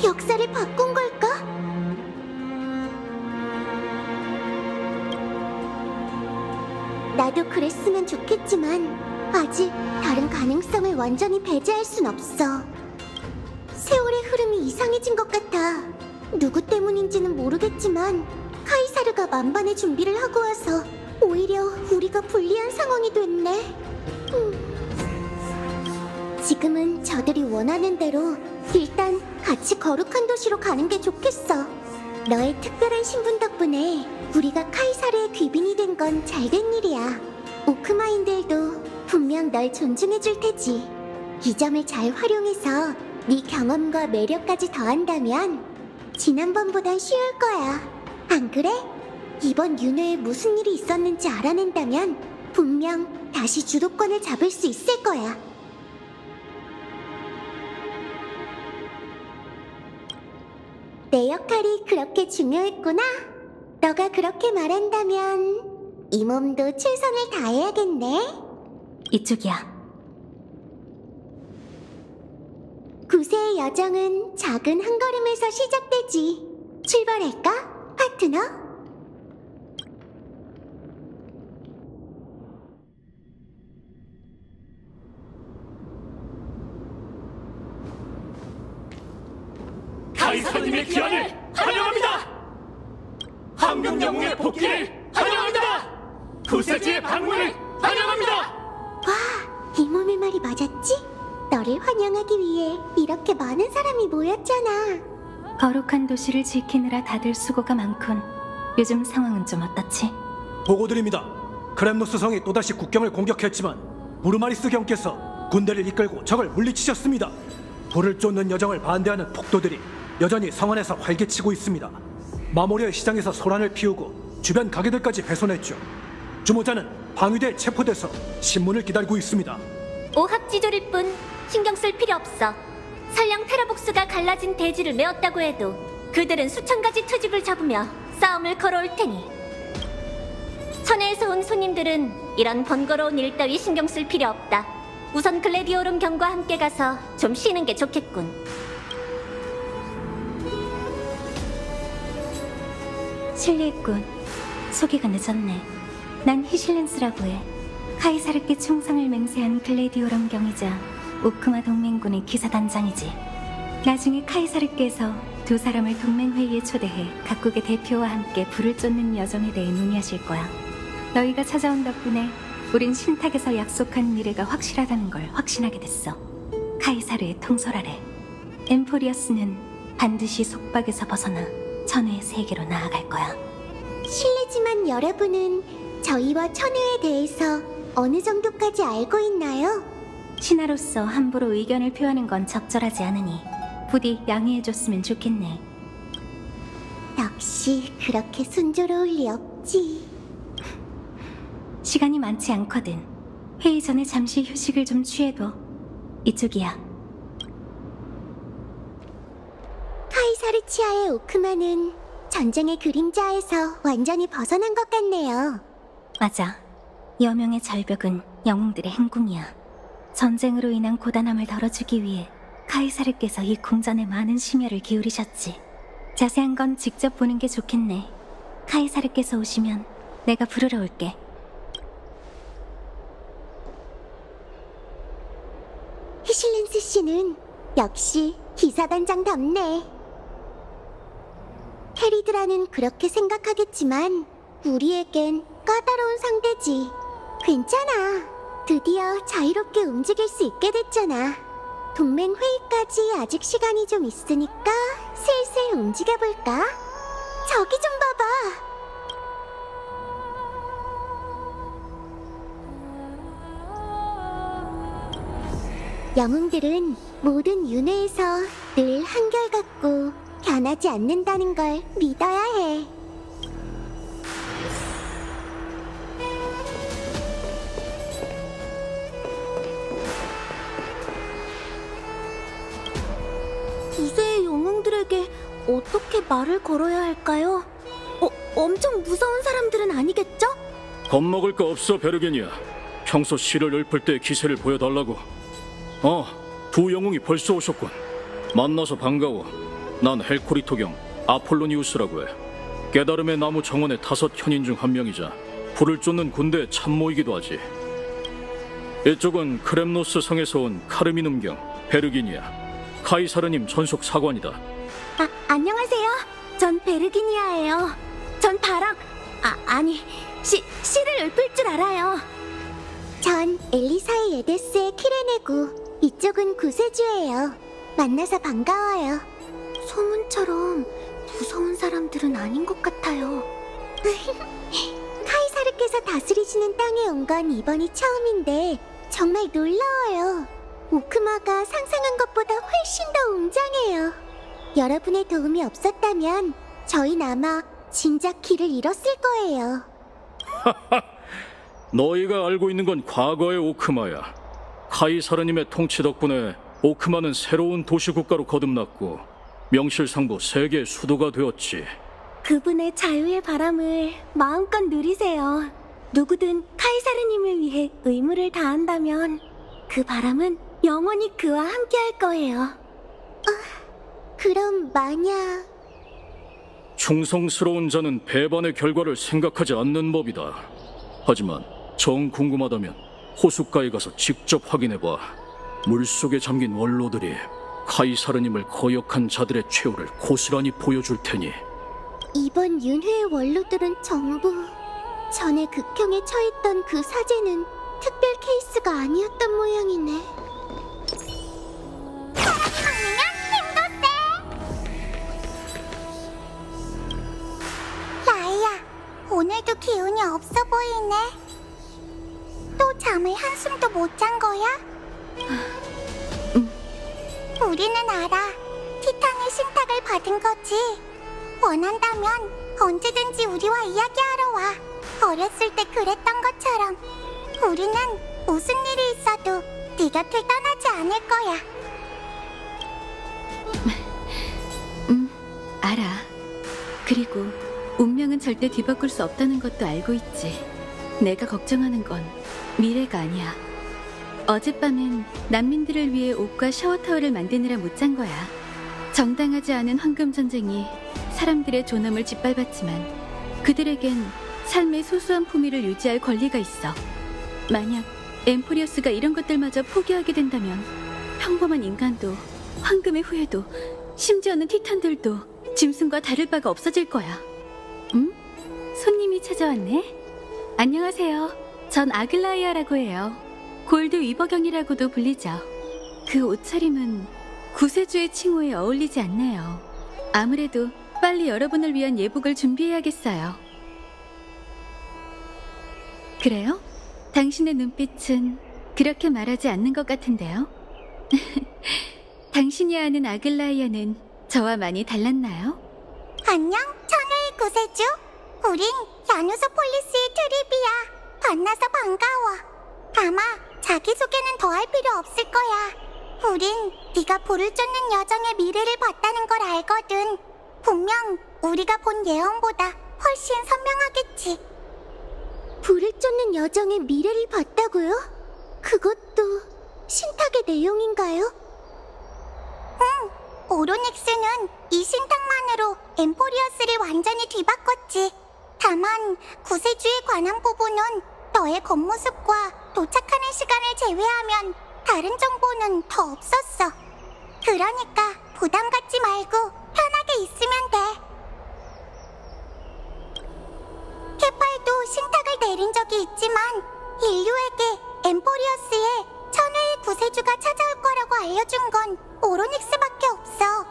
C: 역사를 바꾼 걸까? 나도 그랬으면 좋겠지만 아직 다른 가능성을 완전히 배제할 순 없어. 세월의 흐름이 이상해진 것 같아. 누구 때문인지는 모르겠지만 카이사르가 만반의 준비를 하고 와서 오히려 우리가 불리한 상황이 됐네. 지금은 저들이 원하는 대로 일단 같이 거룩한 도시로 가는 게 좋겠어. 너의 특별한 신분 덕분에 우리가 카이사르의 귀빈이 된 건 잘된 일이야. 오크마인들도 분명 널 존중해줄 테지. 이 점을 잘 활용해서 네 경험과 매력까지 더한다면 지난번보단 쉬울 거야. 안 그래? 이번 윤회에 무슨 일이 있었는지 알아낸다면 분명 다시 주도권을 잡을 수 있을 거야. 내 역할이 그렇게 중요했구나. 너가 그렇게 말한다면 이 몸도 최선을 다해야겠네.
G: 이쪽이야.
C: 구세의 여정은 작은 한 걸음에서 시작되지. 출발할까, 파트너?
E: 카이사르님의 귀환을 환영합니다. 황금 영웅의 복귀를 환영합니다. 구세주의 방문을 환영합니다.
C: 와, 이 몸의 말이 맞았지? 너를 환영하기 위해 이렇게 많은 사람이 모였잖아.
G: 거룩한 도시를 지키느라 다들 수고가 많군. 요즘 상황은 좀 어떻지?
I: 보고드립니다. 크렘노스 성이 또다시 국경을 공격했지만 부르마리스 경께서 군대를 이끌고 적을 물리치셨습니다. 불을 쫓는 여정을 반대하는 폭도들이 여전히 성 안에서 활개치고 있습니다. 마모리아 시장에서 소란을 피우고 주변 가게들까지 훼손했죠. 주모자는 방위대에 체포돼서 신문을 기다리고 있습니다.
H: 오합지졸일 뿐 신경 쓸 필요 없어. 설령 테라복스가 갈라진 대지를 메웠다고 해도 그들은 수천 가지 투집을 잡으며 싸움을 걸어올 테니. 천혜에서 온 손님들은 이런 번거로운 일 따위 신경 쓸 필요 없다. 우선 글래디오룸 경과 함께 가서 좀 쉬는 게 좋겠군.
G: 실례했군. 소개가 늦었네. 난 히실렌스라고 해. 카이사르께 충성을 맹세한 글래디오럼 경이자 오크마 동맹군의 기사단장이지. 나중에 카이사르께서 두 사람을 동맹회의에 초대해 각국의 대표와 함께 불을 쫓는 여정에 대해 논의하실 거야. 너희가 찾아온 덕분에 우린 신탁에서 약속한 미래가 확실하다는 걸 확신하게 됐어. 카이사르의 통솔 아래 엠포리어스는 반드시 속박에서 벗어나 천우의 세계로 나아갈 거야.
C: 실례지만 여러분은 저희와 천우에 대해서 어느 정도까지 알고 있나요?
G: 신하로서 함부로 의견을 표하는 건 적절하지 않으니 부디 양해해줬으면 좋겠네.
C: 역시 그렇게 순조로울 리 없지.
G: 시간이 많지 않거든. 회의 전에 잠시 휴식을 좀 취해둬. 이쪽이야.
C: 카이사르치아의 오크마는 전쟁의 그림자에서 완전히 벗어난 것 같네요.
G: 맞아. 여명의 절벽은 영웅들의 행궁이야. 전쟁으로 인한 고단함을 덜어주기 위해 카이사르께서 이 궁전에 많은 심혈을 기울이셨지. 자세한 건 직접 보는 게 좋겠네. 카이사르께서 오시면 내가 부르러 올게.
C: 히실렌스 씨는 역시 기사단장답네. 캐리드라는 그렇게 생각하겠지만 우리에겐 까다로운 상대지. 괜찮아. 드디어 자유롭게 움직일 수 있게 됐잖아. 동맹 회의까지 아직 시간이 좀 있으니까 슬슬 움직여볼까? 저기 좀 봐봐. 영웅들은 모든 윤회에서 늘 한결같고 변하지 않는다는 걸 믿어야 해.
H: 구세의 영웅들에게 어떻게 말을 걸어야 할까요? 엄청 무서운 사람들은 아니겠죠?
J: 겁먹을 거 없어, 베르게니아. 평소 실을 읊을 때 기세를 보여달라고. 두 영웅이 벌써 오셨군. 만나서 반가워. 난 헬코리토경 아폴로니우스라고 해. 깨달음의 나무 정원의 5현인 중 한 명이자 불을 쫓는 군대의 참모이기도 하지. 이쪽은 크렘노스 성에서 온 카르미눔경 베르기니아, 카이사르님 전속 사관이다.
H: 안녕하세요. 전 베르기니아예요. 전 바람, 시를 읊을 줄 알아요.
C: 전 엘리사의 에데스의 키레네고, 이쪽은 구세주예요. 만나서 반가워요.
H: 소문처럼 무서운 사람들은 아닌 것 같아요.
C: 카이사르께서 다스리시는 땅에 온 건 이번이 처음인데 정말 놀라워요. 오크마가 상상한 것보다 훨씬 더 웅장해요. 여러분의 도움이 없었다면 저희는 아마 진작 길을 잃었을 거예요.
J: 너희가 알고 있는 건 과거의 오크마야. 카이사르님의 통치 덕분에 오크마는 새로운 도시국가로 거듭났고 명실상부 세계의 수도가 되었지.
H: 그분의 자유의 바람을 마음껏 누리세요. 누구든 카이사르님을 위해 의무를 다한다면 그 바람은 영원히 그와 함께할 거예요.
C: 그럼 만약...
J: 충성스러운 자는 배반의 결과를 생각하지 않는 법이다. 하지만 정 궁금하다면 호숫가에 가서 직접 확인해봐. 물속에 잠긴 원로들이 카이사르님을 거역한 자들의 최후를 고스란히 보여줄 테니.
C: 이번 윤회의 원로들은 전부 전에 극형에 처했던 그 사제는 특별 케이스가 아니었던 모양이네. 라이야, 오늘도 기운이 없어 보이네. 또 잠을 한숨도 못 잔 거야? 우리는 알아. 티탄의 신탁을 받은 거지. 원한다면 언제든지 우리와 이야기하러 와. 어렸을 때 그랬던 것처럼 우리는 무슨 일이 있어도 네 곁을 떠나지 않을 거야.
K: 알아. 그리고 운명은 절대 뒤바꿀 수 없다는 것도 알고 있지. 내가 걱정하는 건 미래가 아니야. 어젯밤엔 난민들을 위해 옷과 샤워타월을 만드느라 못 잔 거야. 정당하지 않은 황금 전쟁이 사람들의 존엄을 짓밟았지만 그들에겐 삶의 소소한 품위를 유지할 권리가 있어. 만약 엠포리어스가 이런 것들마저 포기하게 된다면 평범한 인간도 황금의 후예도 심지어는 티탄들도 짐승과 다를 바가 없어질 거야. 손님이 찾아왔네. 안녕하세요. 전 아글라이아라고 해요. 골드 위버경이라고도 불리죠. 그 옷차림은 구세주의 칭호에 어울리지 않네요. 아무래도 빨리 여러분을 위한 예복을 준비해야겠어요. 그래요? 당신의 눈빛은 그렇게 말하지 않는 것 같은데요? 당신이 아는 아글라이아는 저와 많이 달랐나요?
C: 안녕, 천혜의 구세주. 우린 야누소폴리스의 트리비야. 만나서 반가워. 아마 자기소개는 더 할 필요 없을 거야. 우린 네가 불을 쫓는 여정의 미래를 봤다는 걸 알거든. 분명 우리가 본 예언보다 훨씬 선명하겠지. 불을 쫓는 여정의 미래를 봤다고요? 그것도 신탁의 내용인가요? 응, 오로닉스는 이 신탁만으로 엠포리어스를 완전히 뒤바꿨지. 다만 구세주에 관한 부분은 너의 겉모습과 도착하는 시간을 제외하면 다른 정보는 더 없었어. 그러니까 부담 갖지 말고 편하게 있으면 돼. 케팔도 신탁을 내린 적이 있지만 인류에게 엠포리어스에 천회의 구세주가 찾아올 거라고 알려준 건 오로닉스밖에 없어.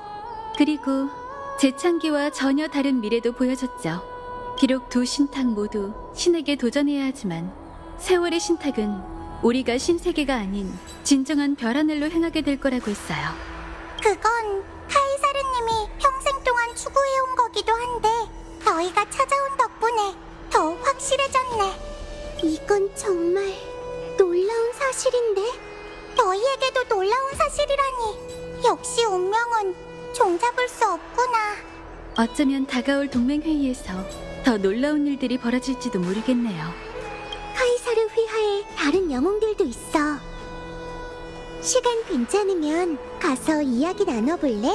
K: 그리고 재창기와 전혀 다른 미래도 보여줬죠. 비록 두 신탁 모두 신에게 도전해야 하지만 세월의 신탁은 우리가 신세계가 아닌 진정한 별 하늘로 행하게 될 거라고 했어요.
C: 그건 카이사르님이 평생 동안 추구해온 거기도 한데 너희가 찾아온 덕분에 더 확실해졌네. 이건 정말 놀라운 사실인데? 너희에게도 놀라운 사실이라니. 역시 운명은 종잡을 수 없구나.
K: 어쩌면 다가올 동맹회의에서 더 놀라운 일들이 벌어질지도 모르겠네요.
C: 카이사르 휘하에 다른 영웅들도 있어. 시간 괜찮으면 가서 이야기 나눠볼래?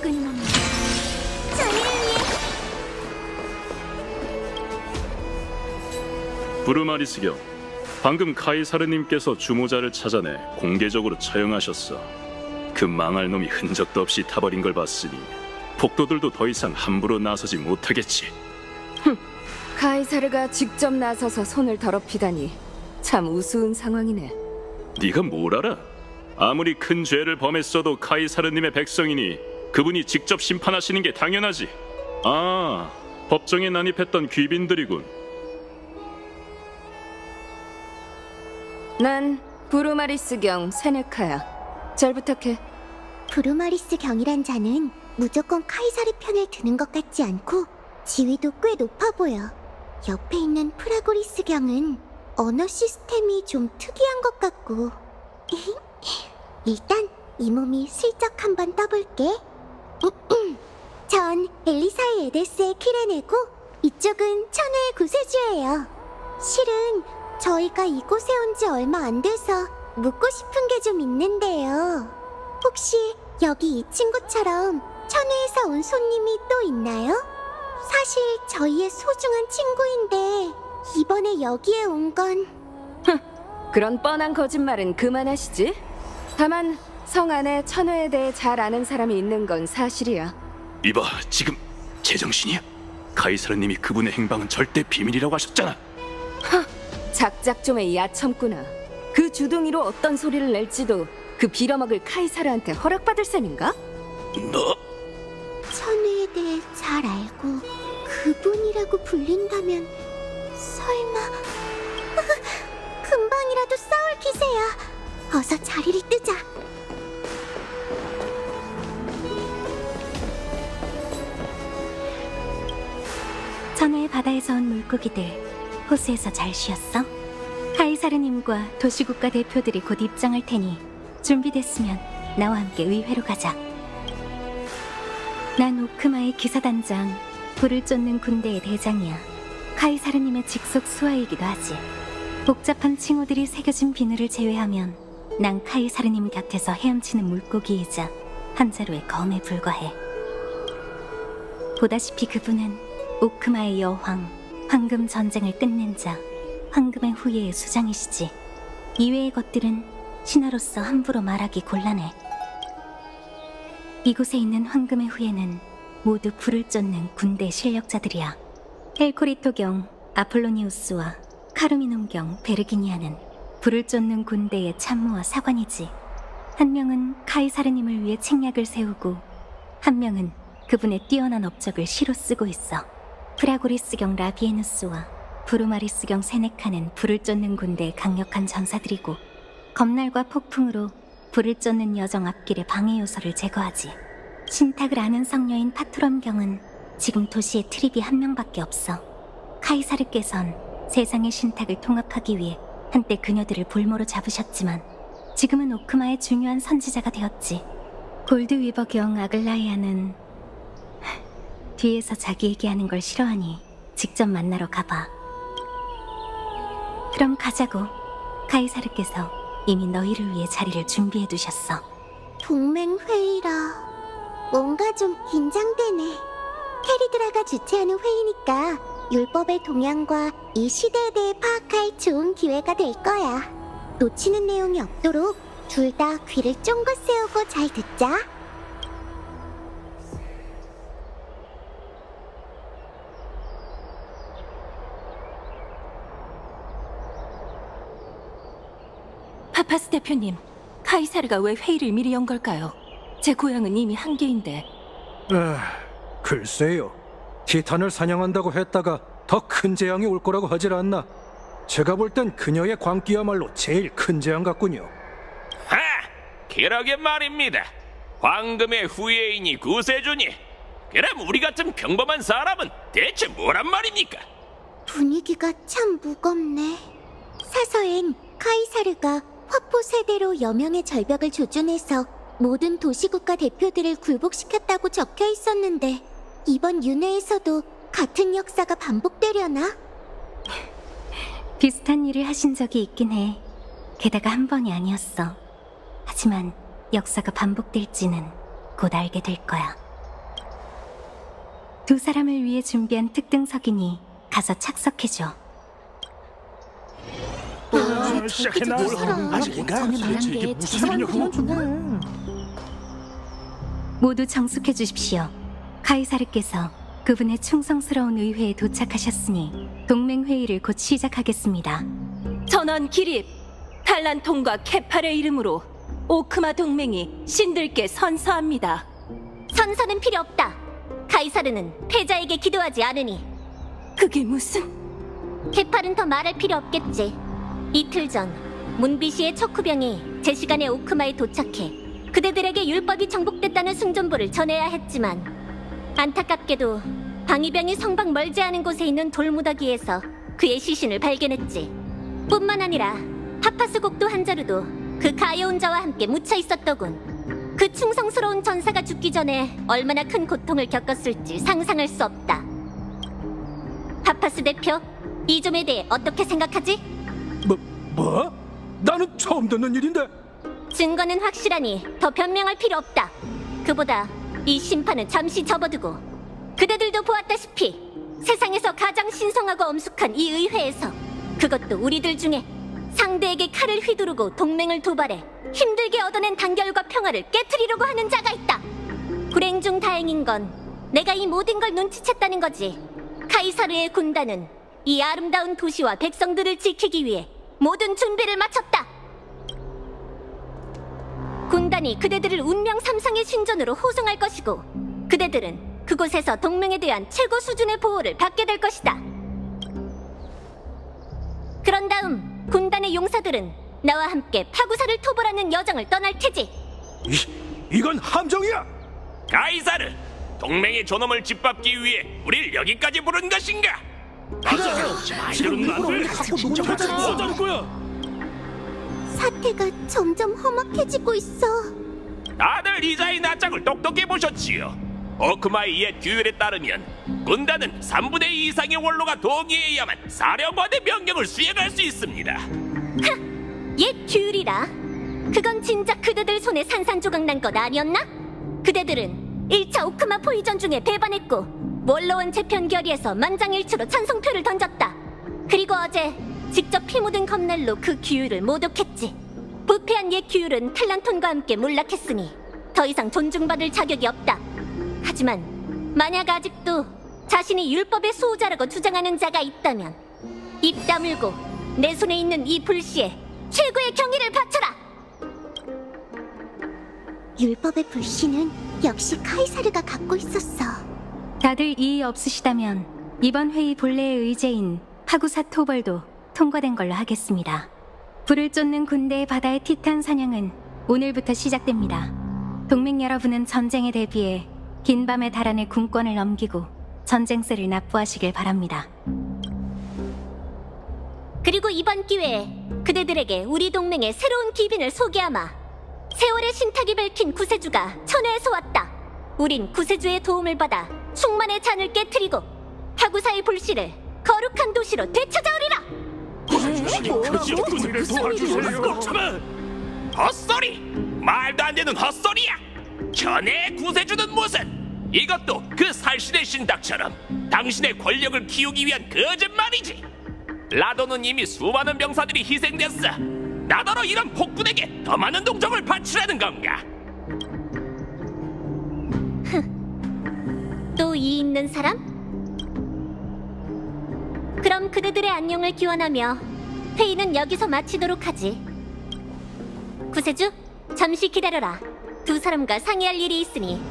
C: 끊는 저희를 위해.
L: 부르마리스경, 방금 카이사르님께서 주모자를 찾아내 공개적으로 처형하셨어. 그 망할 놈이 흔적도 없이 타버린 걸 봤으니 폭도들도 더 이상 함부로 나서지 못하겠지.
M: 카이사르가 직접 나서서 손을 더럽히다니 참 우스운 상황이네.
L: 네가 뭘 알아? 아무리 큰 죄를 범했어도 카이사르님의 백성이니 그분이 직접 심판하시는 게 당연하지. 아, 법정에 난입했던 귀빈들이군.
M: 난 부르마리스경 세네카야. 잘 부탁해.
C: 부르마리스 경이란 자는 무조건 카이사르 편을 드는 것 같지 않고 지위도 꽤 높아 보여. 옆에 있는 프라고리스 경은 언어 시스템이 좀 특이한 것 같고. 일단 이 몸이 슬쩍 한번 떠볼게. 전 엘리사의 에데스의 키레네고 이쪽은 천회의 구세주예요. 실은 저희가 이곳에 온 지 얼마 안 돼서 묻고 싶은 게 좀 있는데요. 혹시 여기 이 친구처럼 천회에서 온 손님이 또 있나요? 사실 저희의 소중한 친구인데 이번에 여기에 온 건...
M: 그런 뻔한 거짓말은 그만하시지. 다만 성 안에 천회에 대해 잘 아는 사람이 있는 건 사실이야.
L: 이봐, 지금 제정신이야? 카이사르님이 그분의 행방은 절대 비밀이라고 하셨잖아.
M: 작작좀의 야첨구나. 그 주둥이로 어떤 소리를 낼지도 그 빌어먹을 카이사르한테 허락받을 셈인가?
L: 너...
C: 천회에 대해 잘 알고 그분이라고 불린다면 설마... 금방이라도 싸울 기세야. 어서 자리를 뜨자.
G: 천혜의 바다에서 온 물고기들, 호수에서 잘 쉬었어? 카이사르님과 도시국가 대표들이 곧 입장할 테니 준비됐으면 나와 함께 의회로 가자. 난 오크마의 기사단장, 불을 쫓는 군대의 대장이야. 카이사르님의 직속 수하이기도 하지. 복잡한 칭호들이 새겨진 비늘을 제외하면 난 카이사르님 곁에서 헤엄치는 물고기이자 한 자루의 검에 불과해. 보다시피 그분은 오크마의 여황, 황금 전쟁을 끝낸 자, 황금의 후예의 수장이시지. 이외의 것들은 신하로서 함부로 말하기 곤란해. 이곳에 있는 황금의 후예는 모두 불을 쫓는 군대 실력자들이야. 헬코리토경 아폴로니우스와 카르미눔경 베르기니아는 불을 쫓는 군대의 참모와 사관이지. 한 명은 카이사르님을 위해 책략을 세우고 한 명은 그분의 뛰어난 업적을 시로 쓰고 있어. 프라고리스경 라비에누스와 부르마리스경 세네카는 불을 쫓는 군대의 강력한 전사들이고 검날과 폭풍으로 불을 쫓는 여정 앞길의 방해 요소를 제거하지. 신탁을 아는 성녀인 파트럼경은 지금 도시에 트립이 한 명밖에 없어. 카이사르께선 세상의 신탁을 통합하기 위해 한때 그녀들을 볼모로 잡으셨지만 지금은 오크마의 중요한 선지자가 되었지. 골드위버경 아글라이아는 뒤에서 자기 얘기하는 걸 싫어하니 직접 만나러 가봐. 그럼 가자고. 카이사르께서 이미 너희를 위해 자리를 준비해 두셨어.
C: 동맹회의라 뭔가 좀 긴장되네. 캐리드라가 주최하는 회의니까 율법의 동향과 이 시대에 대해 파악할 좋은 기회가 될 거야. 놓치는 내용이 없도록 둘 다 귀를 쫑긋 세우고 잘 듣자.
K: 파파스 대표님, 카이사르가 왜 회의를 미리 연 걸까요? 제 고향은 이미 한계인데.
I: 글쎄요. 티탄을 사냥한다고 했다가 더 큰 재앙이 올 거라고 하질 않나. 제가 볼 땐 그녀의 광기야말로 제일 큰 재앙 같군요.
N: 하! 그러게 말입니다. 황금의 후예이니 구세주니. 그럼 우리 같은 평범한 사람은 대체 뭐란 말입니까?
C: 분위기가 참 무겁네. 사서엔 카이사르가 화포 세대로 여명의 절벽을 조준해서 모든 도시국가 대표들을 굴복시켰다고 적혀 있었는데 이번 윤회에서도 같은 역사가 반복되려나?
G: 비슷한 일을 하신 적이 있긴 해. 게다가 한 번이 아니었어. 하지만 역사가 반복될지는 곧 알게 될 거야. 두 사람을 위해 준비한 특등석이니 가서 착석해줘.
F: 시작했나? 아직인가? 도대체 이게 무슨 일이냐고?
G: 모두 정숙해 주십시오. 카이사르께서 그분의 충성스러운 의회에 도착하셨으니 동맹회의를 곧 시작하겠습니다.
K: 전원 기립! 탈란통과 케팔의 이름으로 오크마 동맹이 신들께 선서합니다.
H: 선서는 필요 없다. 카이사르는 패자에게 기도하지 않으니.
K: 그게 무슨...
H: 케팔은 더 말할 필요 없겠지. 이틀 전 문비시의 척후병이 제 시간에 오크마에 도착해 그대들에게 율법이 정복됐다는 승전보를 전해야 했지만 안타깝게도 방위병이 성방 멀지 않은 곳에 있는 돌무더기에서 그의 시신을 발견했지. 뿐만 아니라 파파스국도 한자루도 그 가여운 자와 함께 묻혀 있었더군. 그 충성스러운 전사가 죽기 전에 얼마나 큰 고통을 겪었을지 상상할 수 없다. 파파스 대표, 이 점에 대해 어떻게 생각하지?
I: 뭐? 나는 처음 듣는 일인데.
H: 증거는 확실하니 더 변명할 필요 없다. 그보다 이 심판은 잠시 접어두고 그대들도 보았다시피 세상에서 가장 신성하고 엄숙한 이 의회에서, 그것도 우리들 중에 상대에게 칼을 휘두르고 동맹을 도발해 힘들게 얻어낸 단결과 평화를 깨트리려고 하는 자가 있다. 불행 중 다행인 건 내가 이 모든 걸 눈치챘다는 거지. 카이사르의 군단은 이 아름다운 도시와 백성들을 지키기 위해 모든 준비를 마쳤다. 군단이 그대들을 운명 삼상의 신전으로 호송할 것이고 그대들은 그곳에서 동맹에 대한 최고 수준의 보호를 받게 될 것이다. 그런 다음 군단의 용사들은 나와 함께 파구사를 토벌하는 여정을 떠날 테지.
I: 이건 함정이야!
N: 카이사르! 동맹의 존엄을 짓밟기 위해 우릴 여기까지 부른 것인가?
I: 지금 나를 진짜 뭐하자는 거야?
C: 사태가 점점 험악해지고 있어.
N: 다들 이자의 낯짝을 똑똑히 보셨지요. 오크마의 옛 규율에 따르면 군단은 3분의 2 이상의 원로가 동의해야만 사령관의 명령을 수행할 수 있습니다.
H: 옛 규율이라? 그건 진짜 그대들 손에 산산조각 난 것 아니었나? 그대들은 1차 오크마 포위전 중에 배반했고 원로원 재편 결의에서 만장일치로 찬성표를 던졌다. 그리고 어제 직접 피 묻은 검날로 그 규율을 모독했지. 부패한 옛 규율은 탈란톤과 함께 몰락했으니 더 이상 존중받을 자격이 없다. 하지만 만약 아직도 자신이 율법의 수호자라고 주장하는 자가 있다면 입 다물고 내 손에 있는 이 불씨에 최고의 경의를 바쳐라.
C: 율법의 불씨는 역시 카이사르가 갖고 있었어.
G: 다들 이의 없으시다면 이번 회의 본래의 의제인 파구사 토벌도 통과된 걸로 하겠습니다. 불을 쫓는 군대의 바다의 티탄 사냥은 오늘부터 시작됩니다. 동맹 여러분은 전쟁에 대비해 긴 밤에 달아내 군권을 넘기고 전쟁세를 납부하시길 바랍니다.
H: 그리고 이번 기회에 그대들에게 우리 동맹의 새로운 기빈을 소개하마. 세월의 신탁이 밝힌 구세주가 천회에서 왔다. 우린 구세주의 도움을 받아 충만의 잔을 깨트리고 파구사의 불씨를 거룩한 도시로 되찾아오리라.
N: 우리를 도와주세요. 헛소리! 말도 안 되는 헛소리야! 전에 구세주는 무슨? 이것도 그 살신의 신탁처럼 당신의 권력을 키우기 위한 거짓말이지. 라도는 이미 수많은 병사들이 희생됐어. 나더러 이런 폭군에게 더 많은 동정을 바치라는 건가?
H: 또 이 있는 사람? 그럼 그대들의 안녕을 기원하며 회의는 여기서 마치도록 하지. 구세주, 잠시 기다려라. 두 사람과 상의할 일이 있으니